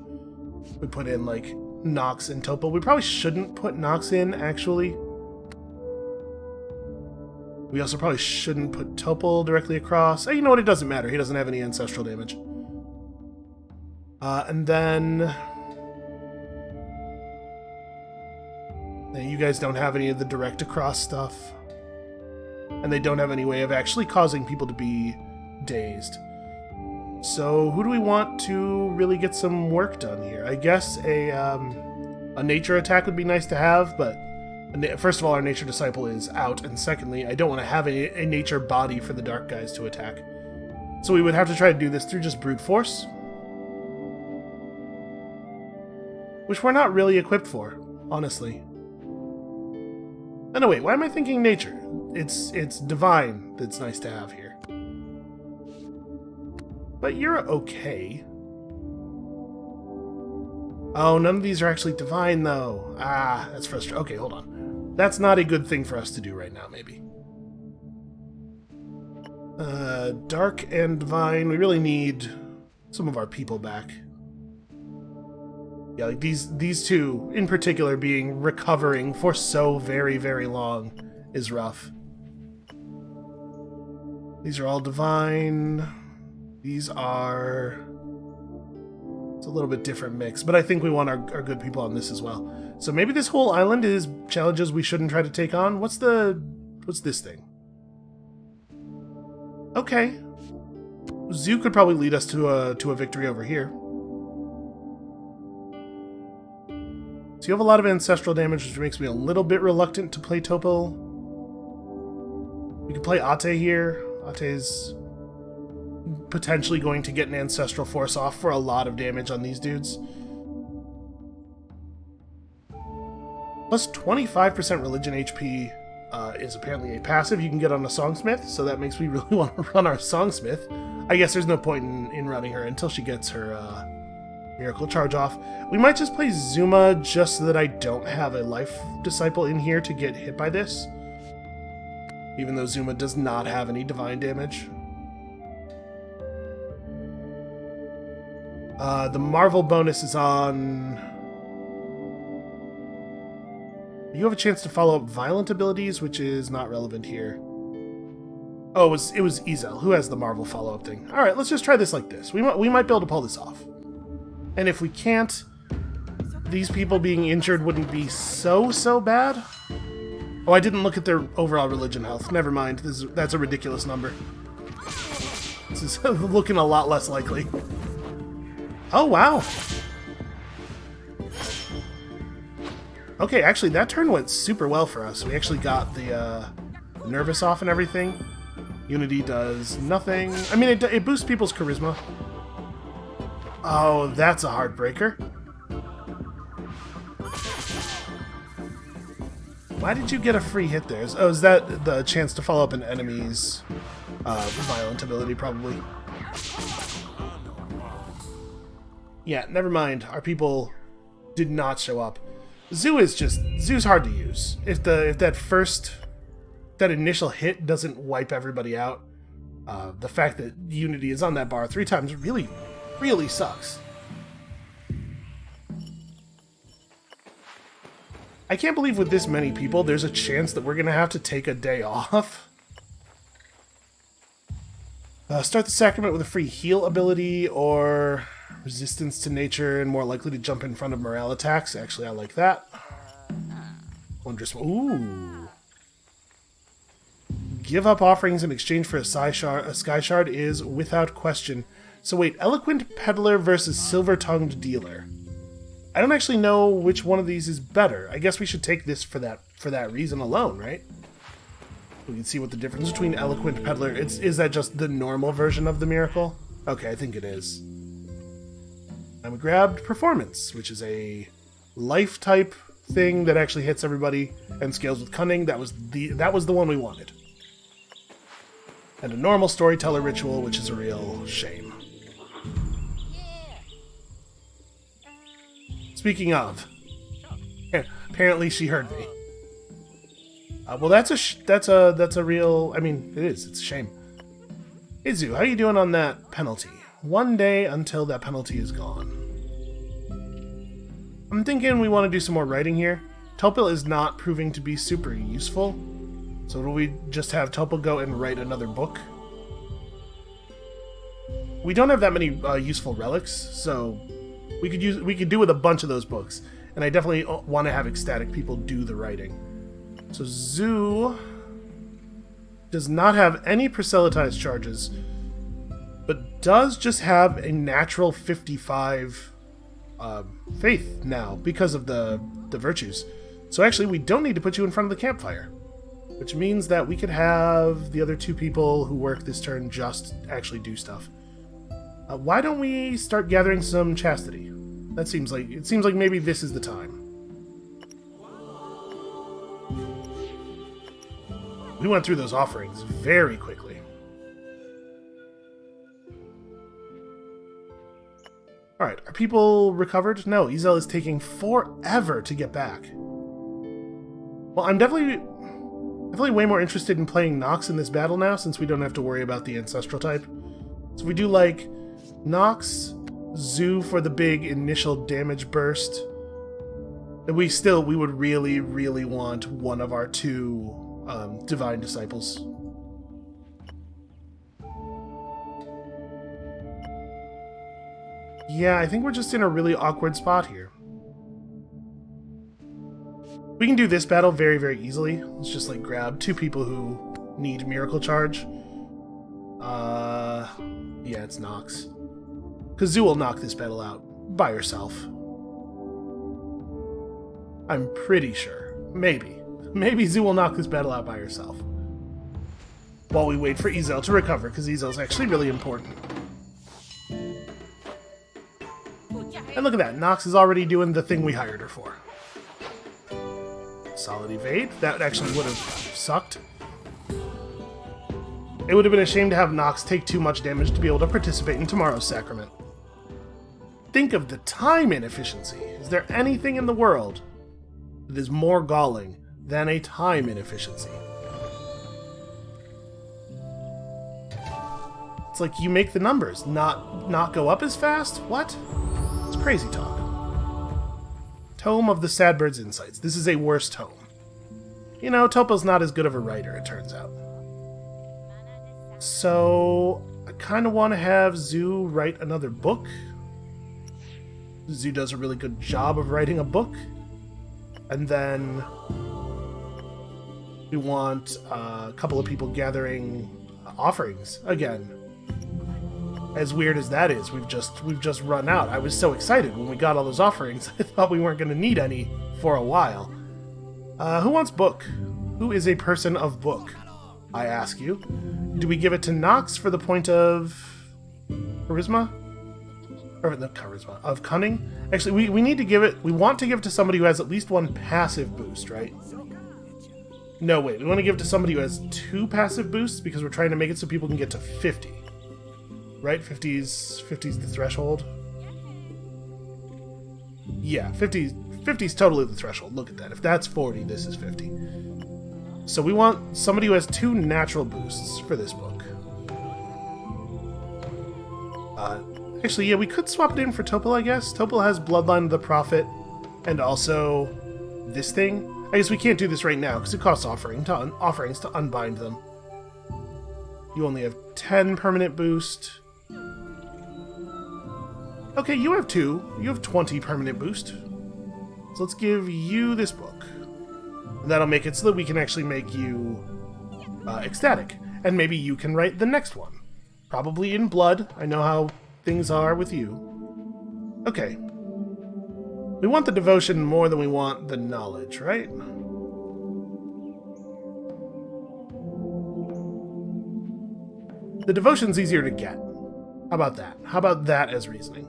We put in, like, Nox and Topol. We probably shouldn't put Nox in, actually. We also probably shouldn't put Topol directly across. You know what? It doesn't matter. He doesn't have any ancestral damage. And then... you guys don't have any of the direct across stuff. And they don't have any way of actually causing people to be dazed. So who do we want to really get some work done here? I guess a nature attack would be nice to have, but first of all, our nature disciple is out, and secondly, I don't want to have a nature body for the dark guys to attack. So we would have to try to do this through just brute force, which we're not really equipped for, honestly. Oh, no, wait, why am I thinking nature? It's divine that's nice to have here. But you're okay. Oh, none of these are actually divine, though. Ah, that's frustrating. Okay, hold on. That's not a good thing for us to do right now, maybe. Dark and divine. We really need some of our people back. Yeah, like these two, in particular, being recovering for so very, very long is rough. These are all divine. These are... It's a little bit different mix, but I think we want our good people on this as well. So maybe this whole island is challenges we shouldn't try to take on. What's this thing? Okay. Zoo could probably lead us to a victory over here. So you have a lot of ancestral damage, which makes me a little bit reluctant to play Topol. We could play Ate here. Ate's potentially going to get an ancestral force off for a lot of damage on these dudes. Plus 25% religion HP is apparently a passive you can get on a Songsmith, so that makes me really want to run our Songsmith. I guess there's no point in running her until she gets her miracle charge off. We might just play Zuma just so that I don't have a life disciple in here to get hit by this. Even though Zuma does not have any divine damage. The Marvel bonus is on... You have a chance to follow up violent abilities, which is not relevant here. Oh, it was Ezel, who has the Marvel follow-up thing. Alright, let's just try this like this. We might be able to pull this off. And if we can't, these people being injured wouldn't be so bad. Oh, I didn't look at their overall religion health. Never mind. That's a ridiculous number. This is looking a lot less likely. Oh, wow. Okay, actually, that turn went super well for us. We actually got the nervous off and everything. Unity does nothing. I mean, it boosts people's charisma. Oh, that's a heartbreaker. Why did you get a free hit there? Oh, is that the chance to follow up an enemy's violent ability, probably? Yeah, never mind. Our people did not show up. Zoo's hard to use. If that initial hit doesn't wipe everybody out, the fact that Unity is on that bar 3 times really sucks. I can't believe with this many people, there's a chance that we're going to have to take a day off. Start the sacrament with a free heal ability, or resistance to nature and more likely to jump in front of morale attacks. Actually, I like that. Wondrous. Ooh. Give up offerings in exchange for a sky shard is without question. So wait, Eloquent Peddler versus Silver-Tongued Dealer. I don't actually know which one of these is better. I guess we should take this for that reason alone, right? We can see what the difference between Eloquent Peddler... Is that just the normal version of the miracle? Okay, I think it is. And we grabbed Performance, which is a life-type thing that actually hits everybody and scales with Cunning. That was the one we wanted. And a normal Storyteller Ritual, which is a real shame. Speaking of... Apparently she heard me. Well, that's a real... I mean, it is. It's a shame. Hey, Zoo, how you doing on that penalty? 1 day until that penalty is gone. I'm thinking we want to do some more writing here. Topil is not proving to be super useful. So will we just have Topil go and write another book? We don't have that many useful relics, so we could do with a bunch of those books. And I definitely want to have ecstatic people do the writing. So Zoo does not have any proselytize charges, but does just have a natural 55 faith now because of the virtues. So actually we don't need to put you in front of the campfire, which means that we could have the other 2 people who work this turn just actually do stuff. Why don't we start gathering some chastity? It seems like maybe this is the time. We went through those offerings very quickly. Alright, are people recovered? No, Ezel is taking forever to get back. Well, I'm definitely way more interested in playing Nox in this battle now, since we don't have to worry about the ancestral type. So if we do, like, Nox, Zoo for the big initial damage burst, and we would really, really want one of our 2 Divine Disciples. Yeah, I think we're just in a really awkward spot here. We can do this battle very, very easily. Let's just, like, grab 2 people who need Miracle Charge. Yeah, it's Nox. Because Zoo will knock this battle out by herself. I'm pretty sure. Maybe. Maybe Zoo will knock this battle out by herself. While we wait for Ezel to recover, because Ezel's actually really important. And look at that, Nox is already doing the thing we hired her for. Solid evade. That actually would have sucked. It would have been a shame to have Nox take too much damage to be able to participate in tomorrow's sacrament. Think of the time inefficiency. Is there anything in the world that is more galling than a time inefficiency? It's like you make the numbers not go up as fast? What? It's crazy talk. Tome of the Sadbird's Insights. This is a worse tome. You know, Topil's not as good of a writer, it turns out. So, I kind of want to have Zoo write another book. Zoo does a really good job of writing a book. And then we want a couple of people gathering offerings again. As weird as that is, we've just run out. I was so excited when we got all those offerings. I thought we weren't going to need any for a while. Who wants book? Who is a person of book? I ask you. Do we give it to Nox for the point of charisma? Or the charisma of cunning? Actually, we need to give it. We want to give it to somebody who has at least 1 passive boost, right? No, wait. We want to give it to somebody who has 2 passive boosts because we're trying to make it so people can get to 50. Right? 50's the threshold. Yeah, 50's totally the threshold. Look at that. If that's 40, this is 50. So we want somebody who has 2 natural boosts for this book. Actually, yeah, we could swap it in for Topil, I guess. Topil has Bloodline of the Prophet and also this thing. I guess we can't do this right now because it costs offerings to unbind them. You only have 10 permanent boost. Okay, you have 2. You have 20 permanent boost. So let's give you this book. And that'll make it so that we can actually make you ecstatic. And maybe you can write the next one. Probably in blood. I know how things are with you. Okay. We want the devotion more than we want the knowledge, right? The devotion's easier to get. How about that? How about that as reasoning?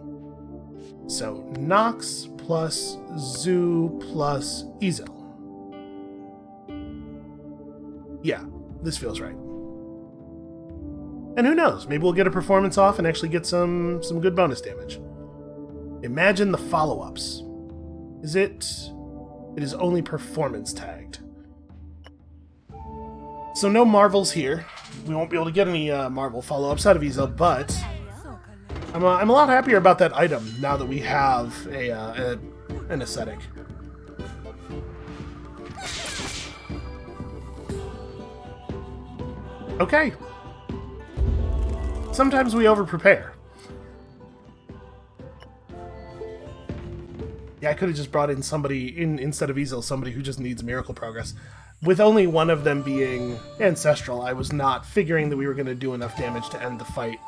So, Nox plus Zoo plus Ezel. Yeah, this feels right. And who knows, maybe we'll get a performance off and actually get some good bonus damage. Imagine the follow-ups. It is only performance tagged. So no Marvels here. We won't be able to get any Marvel follow-ups out of Ezel, but I'm a lot happier about that item now that we have an ascetic. Okay. Sometimes we over-prepare. Yeah, I could have just brought in somebody, instead of Ezel, somebody who just needs miracle progress. With only one of them being ancestral, I was not figuring that we were going to do enough damage to end the fight.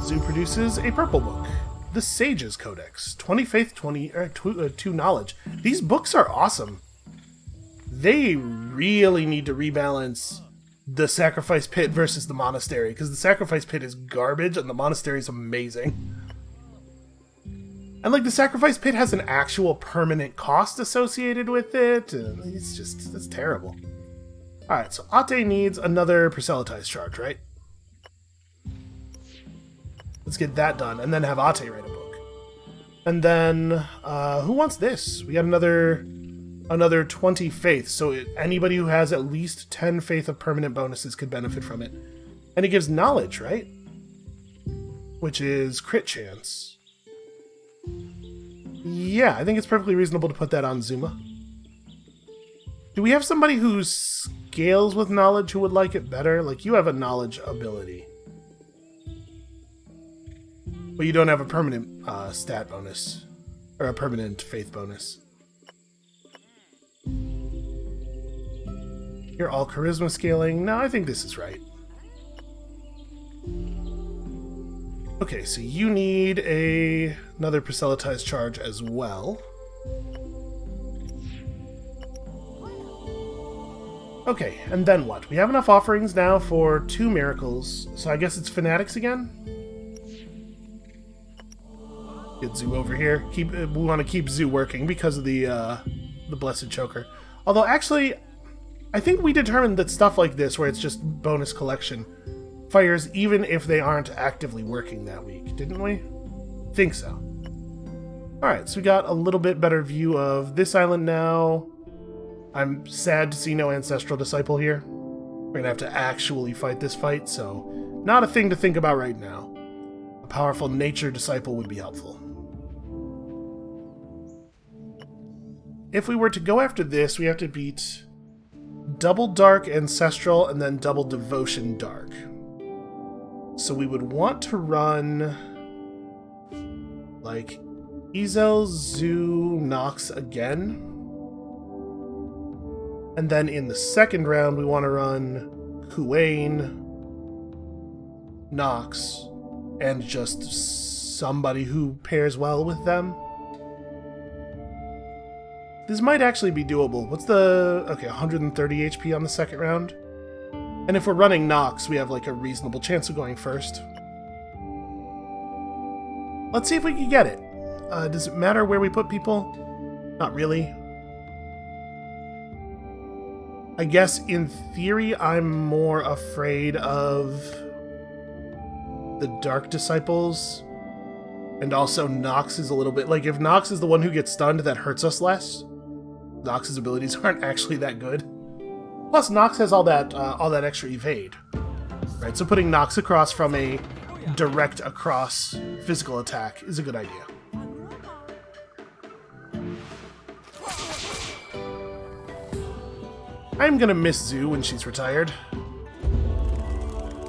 Zoo produces a purple book. The Sage's Codex. 20 Faith, 2 Knowledge. These books are awesome. They really need to rebalance the Sacrifice Pit versus the Monastery, because the Sacrifice Pit is garbage and the Monastery is amazing. And, like, the Sacrifice Pit has an actual permanent cost associated with it, and that's terrible. Alright, so Ate needs another Proselytize charge, right? Let's get that done, and then have Ate write a book. And then, who wants this? We got another 20 faith, so anybody who has at least 10 faith of permanent bonuses could benefit from it. And it gives knowledge, right? Which is crit chance. Yeah, I think it's perfectly reasonable to put that on Zuma. Do we have somebody who scales with knowledge who would like it better? Like, you have a knowledge ability. But you don't have a permanent stat bonus. Or a permanent faith bonus. You're all charisma scaling. No, I think this is right. Okay, so you need another Proselytize charge as well. Okay, and then what? We have enough offerings now for 2 miracles, so I guess it's Fanatics again? Get Zoo over here. We want to keep Zoo working because of the Blessed Choker. Although, actually, I think we determined that stuff like this, where it's just bonus collection, fires even if they aren't actively working that week, didn't we? Think so. Alright, so we got a little bit better view of this island now. I'm sad to see no Ancestral Disciple here. We're gonna have to actually fight this fight, so not a thing to think about right now. A powerful Nature Disciple would be helpful. If we were to go after this, we have to beat double Dark Ancestral and then double Devotion Dark. So we would want to run, like, Ezel, Zoo, Nox again. And then in the second round, we want to run Kuwain, Nox, and just somebody who pairs well with them. This might actually be doable. What's the... Okay, 130 HP on the second round. And if we're running Nox, we have like a reasonable chance of going first. Let's see if we can get it. Does it matter where we put people? Not really. I guess in theory I'm more afraid of the Dark Disciples. And also Nox is a little bit... Like, if Nox is the one who gets stunned, that hurts us less. Nox's abilities aren't actually that good. Plus, Nox has all that extra evade. Right, so putting Nox across from a direct across physical attack is a good idea. I'm gonna miss Zoo when she's retired.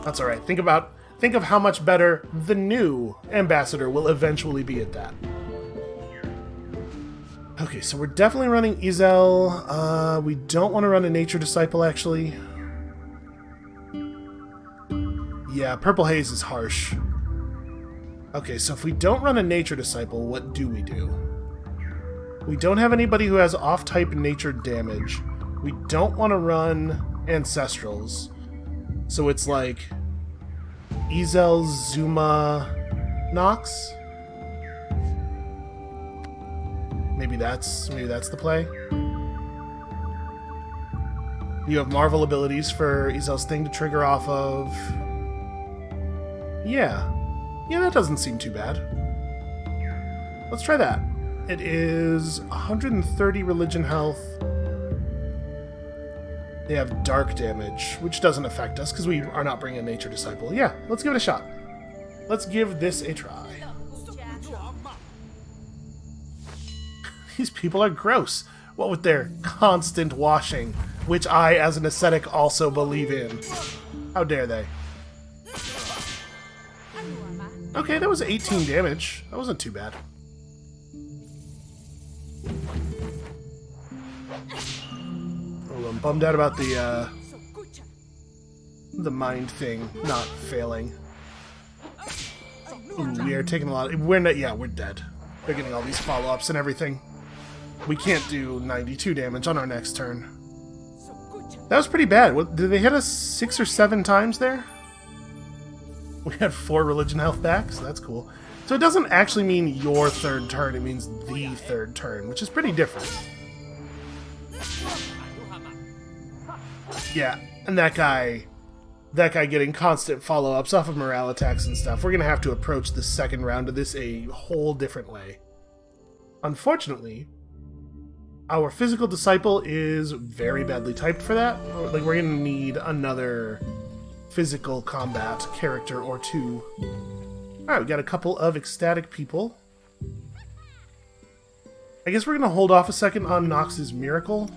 That's alright. Think of how much better the new ambassador will eventually be at that. Okay, so we're definitely running Ezel. We don't want to run a Nature Disciple, actually. Yeah, Purple Haze is harsh. Okay, so if we don't run a Nature Disciple, what do we do? We don't have anybody who has off-type nature damage. We don't want to run ancestrals. So it's like Ezel, Zuma, Nox. Maybe that's the play. You have Marvel abilities for Ezel's thing to trigger off of. Yeah, that doesn't seem too bad. Let's try that. It is 130 religion health. They have dark damage, which doesn't affect us because we are not bringing a nature disciple. Yeah, let's give it a shot. Let's give this a try. These people are gross. What with their constant washing, which I, as an ascetic, also believe in. How dare they? Okay, that was 18 damage. That wasn't too bad. Oh, I'm bummed out about the mind thing not failing. Ooh, we are taking a lot. We're dead. They're getting all these follow-ups and everything. We can't do 92 damage on our next turn. That was pretty bad. What, did they hit us 6 or 7 times there? We had 4 religion health back, so that's cool. So it doesn't actually mean your third turn, it means the third turn, which is pretty different. Yeah, and that guy getting constant follow-ups off of morale attacks and stuff. We're going to have to approach the second round of this a whole different way. Unfortunately, our physical disciple is very badly typed for that. Like, we're going to need another physical combat character or two. Alright, we got a couple of ecstatic people. I guess we're going to hold off a second on Nox's miracle.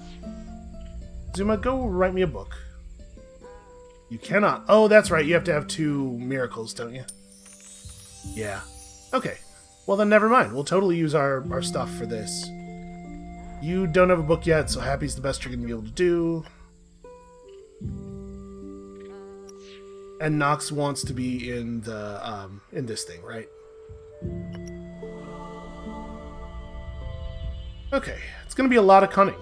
Zuma, go write me a book. You cannot. Oh, that's right. You have to have 2 miracles, don't you? Yeah. Okay. Well, then never mind. We'll totally use our stuff for this. You don't have a book yet, so happy's the best you're going to be able to do. And Nox wants to be in the in this thing, right? Okay, it's going to be a lot of cunning.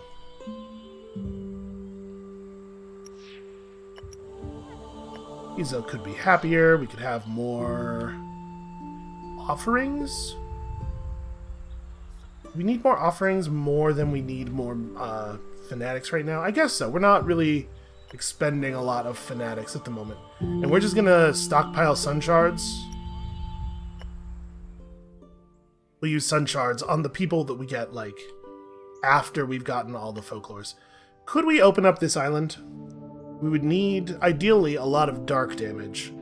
Ezel could be happier. We could have more offerings. We need more offerings more than we need more fanatics right now. I guess so. We're not really expending a lot of fanatics at the moment. And we're just going to stockpile sun shards. We'll use sun shards on the people that we get, like, after we've gotten all the folklores. Could we open up this island? We would need, ideally, a lot of dark damage.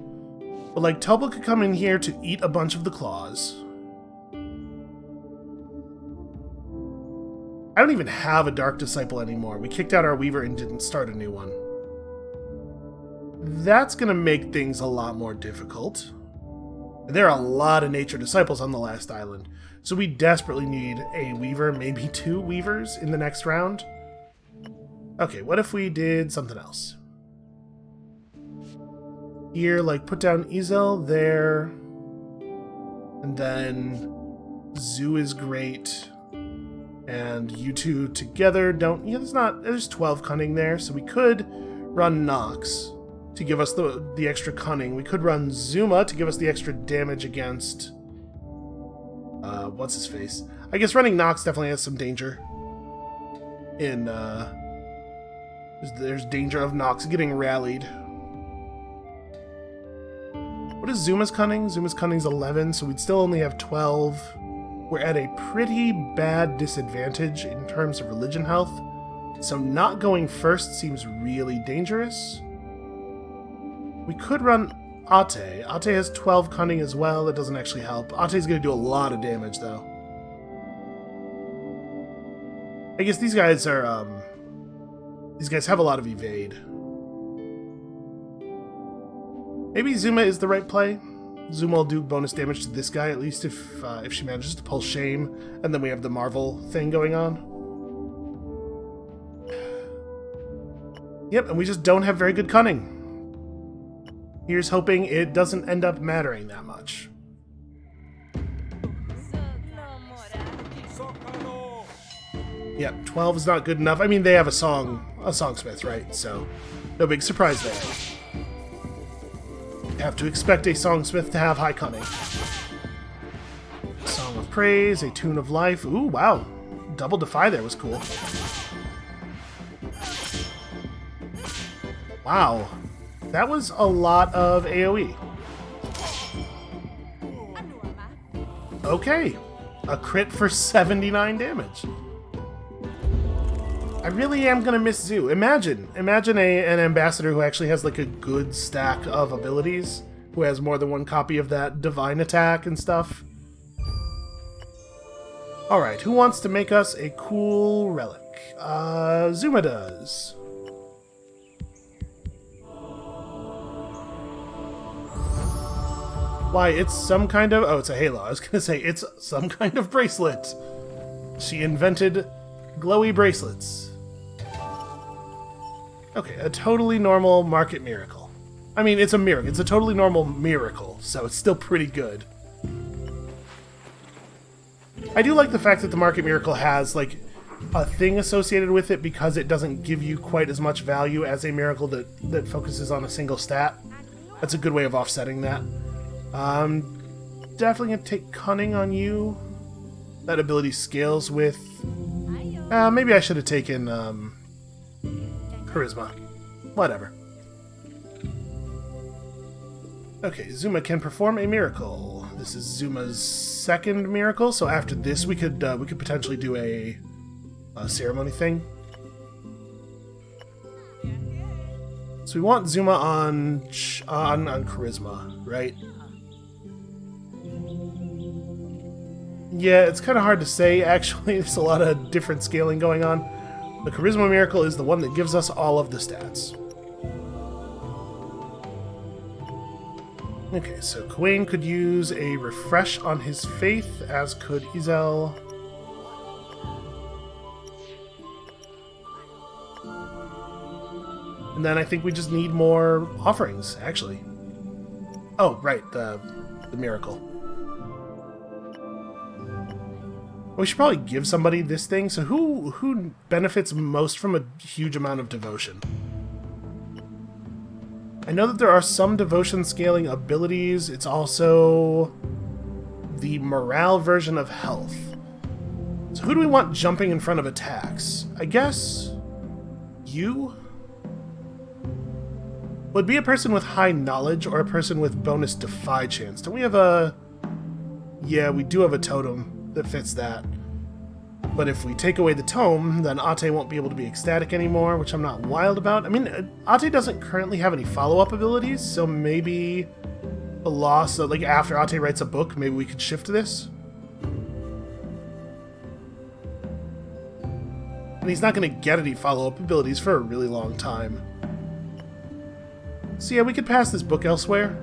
But, like, Tobel could come in here to eat a bunch of the claws. I don't even have a Dark Disciple anymore. We kicked out our Weaver and didn't start a new one. That's going to make things a lot more difficult. There are a lot of Nature Disciples on the last island, so we desperately need a Weaver, maybe 2 Weavers in the next round. Okay, what if we did something else? Here, like, put down Ezel there, and then Zoo is great. And you two together don't... Yeah, there's 12 cunning there, so we could run Nox to give us the extra cunning. We could run Zuma to give us the extra damage against... what's his face? I guess running Nox definitely has some danger. There's danger of Nox getting rallied. What is Zuma's cunning? Zuma's cunning's 11, so we'd still only have 12. We're at a pretty bad disadvantage in terms of religion health, so not going first seems really dangerous. We could run Ate. Ate has 12 cunning as well. That doesn't actually help. Ate's going to do a lot of damage, though. I guess these guys are, these guys have a lot of evade. Maybe Zuma is the right play. Zuma will do bonus damage to this guy, at least if she manages to pull Shame, and then we have the Marvel thing going on. Yep, and we just don't have very good cunning. Here's hoping it doesn't end up mattering that much. Yep, 12 is not good enough. I mean, they have a songsmith, right? So No big surprise there. Have to expect a songsmith to have high cunning. Song of praise, a tune of life. Ooh, wow. Double defy there was cool. Wow. That was a lot of AoE. Okay. A crit for 79 damage. I really am gonna miss Zoo. Imagine an ambassador who actually has like a good stack of abilities, who has more than one copy of that divine attack and stuff. Alright, who wants to make us a cool relic? Zuma does. Why, it's some kind of... Oh, it's a halo. I was gonna say, it's some kind of bracelet. She invented glowy bracelets. Okay, a totally normal market miracle. I mean, it's a miracle. It's a totally normal miracle, so it's still pretty good. I do like the fact that the market miracle has, like, a thing associated with it because it doesn't give you quite as much value as a miracle that focuses on a single stat. That's a good way of offsetting that. Definitely gonna take cunning on you. That ability scales with... maybe I should have taken, charisma. Whatever. Okay, Zuma can perform a miracle. This is Zuma's second miracle, so after this we could potentially do a ceremony thing. So we want Zuma on charisma, right? Yeah, it's kind of hard to say, actually. There's a lot of different scaling going on. The Charisma Miracle is the one that gives us all of the stats. Okay, so Kawain could use a Refresh on his faith, as could Izel. And then I think we just need more offerings, actually. Oh, right, the miracle. We should probably give somebody this thing. So who benefits most from a huge amount of devotion? I know that there are some devotion scaling abilities. It's also the morale version of health. So who do we want jumping in front of attacks? I guess you? Would be a person with high knowledge or a person with bonus defy chance. Don't we have a... Yeah, we do have a totem that fits that. But if we take away the tome, then Ate won't be able to be ecstatic anymore, which I'm not wild about. I mean, Ate doesn't currently have any follow-up abilities, so maybe the loss of, like, after Ate writes a book, maybe we could shift to this. And he's not going to get any follow-up abilities for a really long time. So yeah, we could pass this book elsewhere.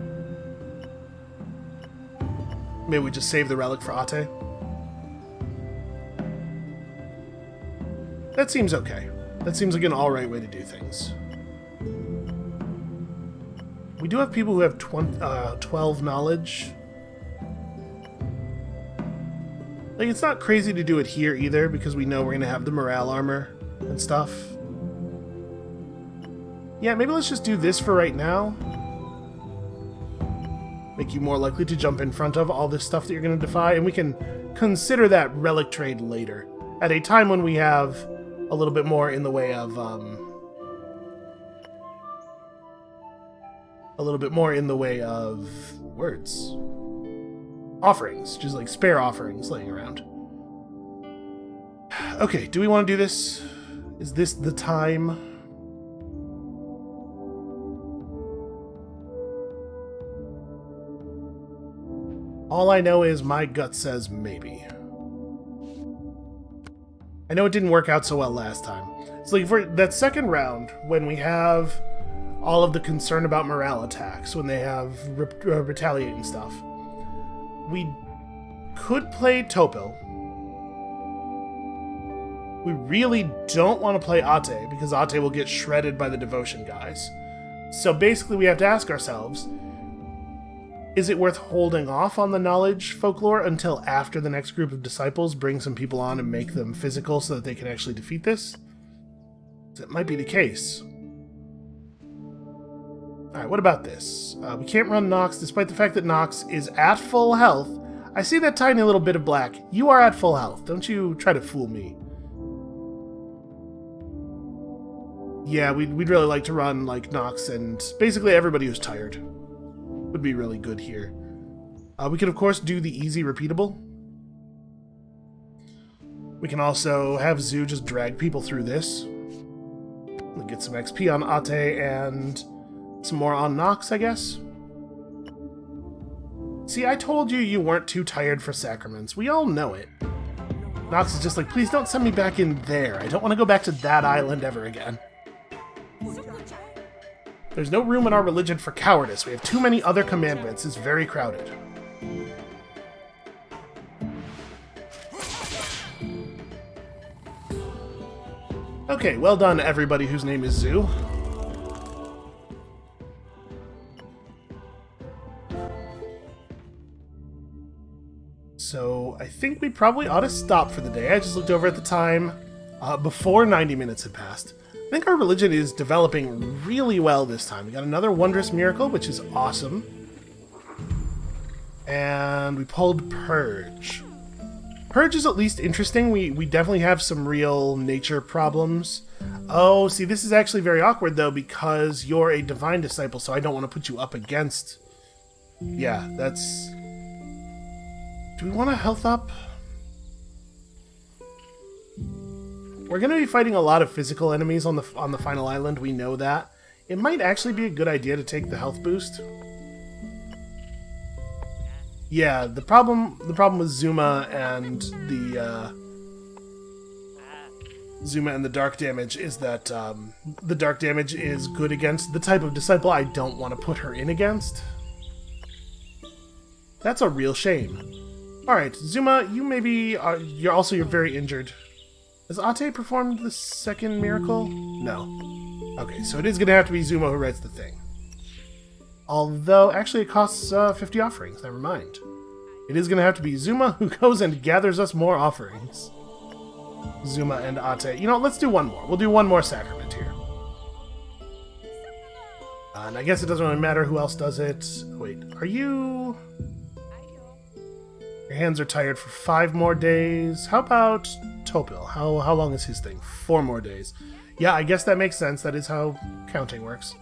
Maybe we just save the relic for Ate. That seems okay. That seems like an alright way to do things. We do have people who have 12 knowledge. Like, it's not crazy to do it here either, because we know we're going to have the morale armor and stuff. Yeah, maybe let's just do this for right now. Make you more likely to jump in front of all this stuff that you're going to defy, and we can consider that relic trade later, at a time when we have a little bit more in the way of, words. Offerings, just like spare offerings laying around. Okay, do we want to do this? Is this the time? All I know is my gut says maybe. I know it didn't work out so well last time. It's like for that second round, when we have all of the concern about morale attacks, when they have retaliating stuff, we could play Topil. We really don't want to play Ate, because Ate will get shredded by the devotion guys. So basically we have to ask ourselves, is it worth holding off on the knowledge folklore until after the next group of disciples bring some people on and make them physical so that they can actually defeat this? That might be the case. Alright, what about this? We can't run Nox, despite the fact that Nox is at full health. I see that tiny little bit of black. You are at full health. Don't you try to fool me. Yeah, we'd really like to run, like, Nox, and basically everybody who's tired would be really good here. We can, of course, do the easy repeatable. We can also have Zoo just drag people through this. We'll get some XP on Ate and some more on Nox, I guess. See, I told you you weren't too tired for sacraments. We all know it. Nox is just like, please don't send me back in there. I don't want to go back to that island ever again. There's no room in our religion for cowardice. We have too many other commandments. It's very crowded. Okay, well done, everybody whose name is Zoo. So, I think we probably ought to stop for the day. I just looked over at the time before 90 minutes had passed. I think our religion is developing really well this time. We got another wondrous miracle, which is awesome. And we pulled Purge. Purge is at least interesting. We definitely have some real nature problems. Oh, see, this is actually very awkward, though, because you're a divine disciple, so I don't want to put you up against... Yeah, that's... Do we want to health up? We're going to be fighting a lot of physical enemies on the final island, we know that. It might actually be a good idea to take the health boost. Yeah, the problem with Zuma and the dark damage is that the dark damage is good against the type of disciple I don't want to put her in against. That's a real shame. Alright, Zuma, you maybe you're very injured. Has Ate performed the second miracle? No. Okay, so it is going to have to be Zuma who writes the thing. Although, actually, it costs 50 offerings. Never mind. It is going to have to be Zuma who goes and gathers us more offerings. Zuma and Ate. You know, let's do one more. We'll do one more sacrament here. And I guess it doesn't really matter who else does it. Wait, are you... Your hands are tired for 5 more days. How about Topil? How long is his thing? 4 more days. Yeah, I guess that makes sense. That is how counting works.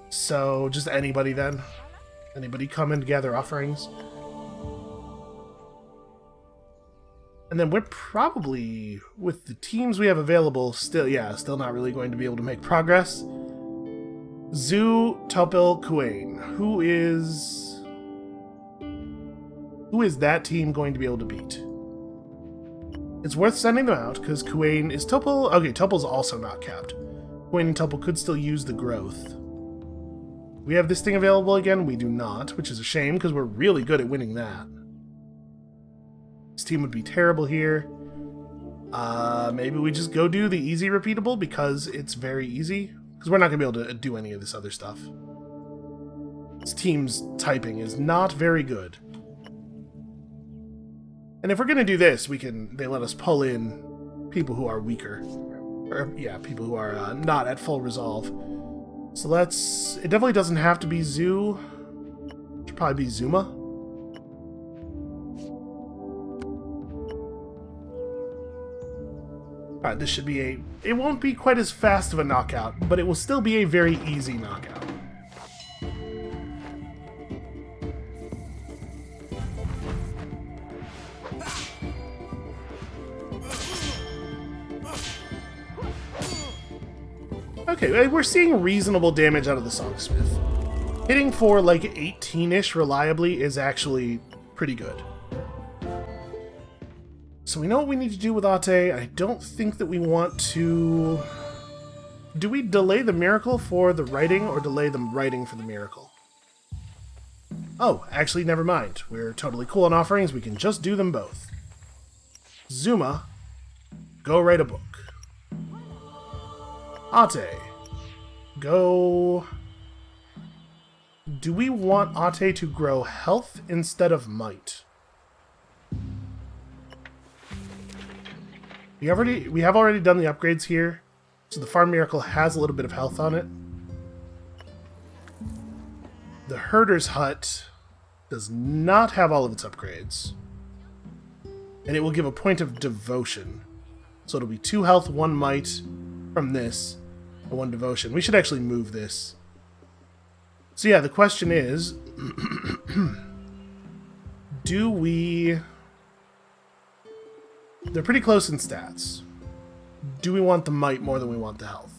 So, just anybody then? Anybody come and gather offerings? And then we're probably, with the teams we have available, still not really going to be able to make progress. Zoo, Topil, Kuain. Who is that team going to be able to beat? It's worth sending them out, because Kuain... Is Topil... Okay, Topil's also not capped. Kuain and Topil could still use the growth. We have this thing available again? We do not, which is a shame, because we're really good at winning that. This team would be terrible here. Maybe we just go do the easy repeatable, because it's very easy. Because we're not going to be able to do any of this other stuff. This team's typing is not very good. And if we're going to do this, they let us pull in people who are weaker. Or, yeah, people who are not at full resolve. So it definitely doesn't have to be Zoo. It should probably be Zuma. Alright, this should be it won't be quite as fast of a knockout, but it will still be a very easy knockout. Okay, we're seeing reasonable damage out of the Songsmith. Hitting for like 18-ish reliably is actually pretty good. So we know what we need to do with Ate. I don't think that we want to... Do we delay the miracle for the writing, or delay the writing for the miracle? Oh, actually, never mind. We're totally cool on offerings. We can just do them both. Zuma, go write a book. Ate, go... Do we want Ate to grow health instead of might? We have already done the upgrades here, so the farm miracle has a little bit of health on it. The herder's hut does not have all of its upgrades. And it will give a point of devotion. So it'll be 2 health, 1 might from this, and 1 devotion. We should actually move this. So yeah, the question is, do we... They're pretty close in stats. Do we want the might more than we want the health?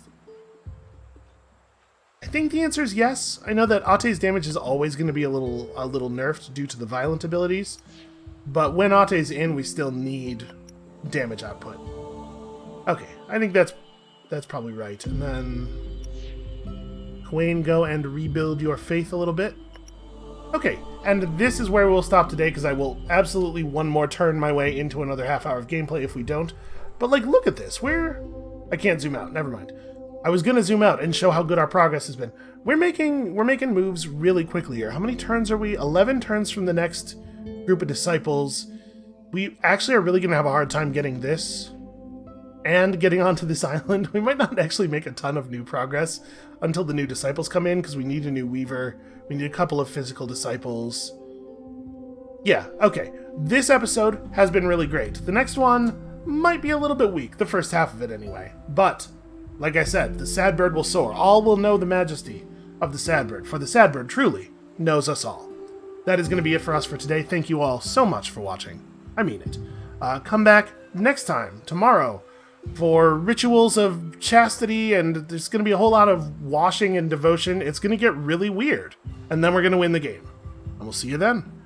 I think the answer is yes. I know that Ate's damage is always going to be a little nerfed due to the violent abilities, but when Ate's in, we still need damage output. Okay, I think that's probably right. And then Quain, go and rebuild your faith a little bit. Okay, and this is where we'll stop today, because I will absolutely one more turn my way into another half hour of gameplay if we don't. But, like, look at this. I can't zoom out. Never mind. I was going to zoom out and show how good our progress has been. We're making moves really quickly here. How many turns are we? 11 turns from the next group of disciples. We actually are really going to have a hard time getting this and getting onto this island. We might not actually make a ton of new progress until the new disciples come in, because we need a new weaver. We need a couple of physical disciples. Yeah, okay. This episode has been really great. The next one might be a little bit weak, the first half of it anyway. But, like I said, the sad bird will soar. All will know the majesty of the sad bird, for the sad bird truly knows us all. That is going to be it for us for today. Thank you all so much for watching. I mean it. Come back next time, tomorrow, for rituals of chastity, and there's going to be a whole lot of washing and devotion. It's going to get really weird. And then we're going to win the game. And we'll see you then.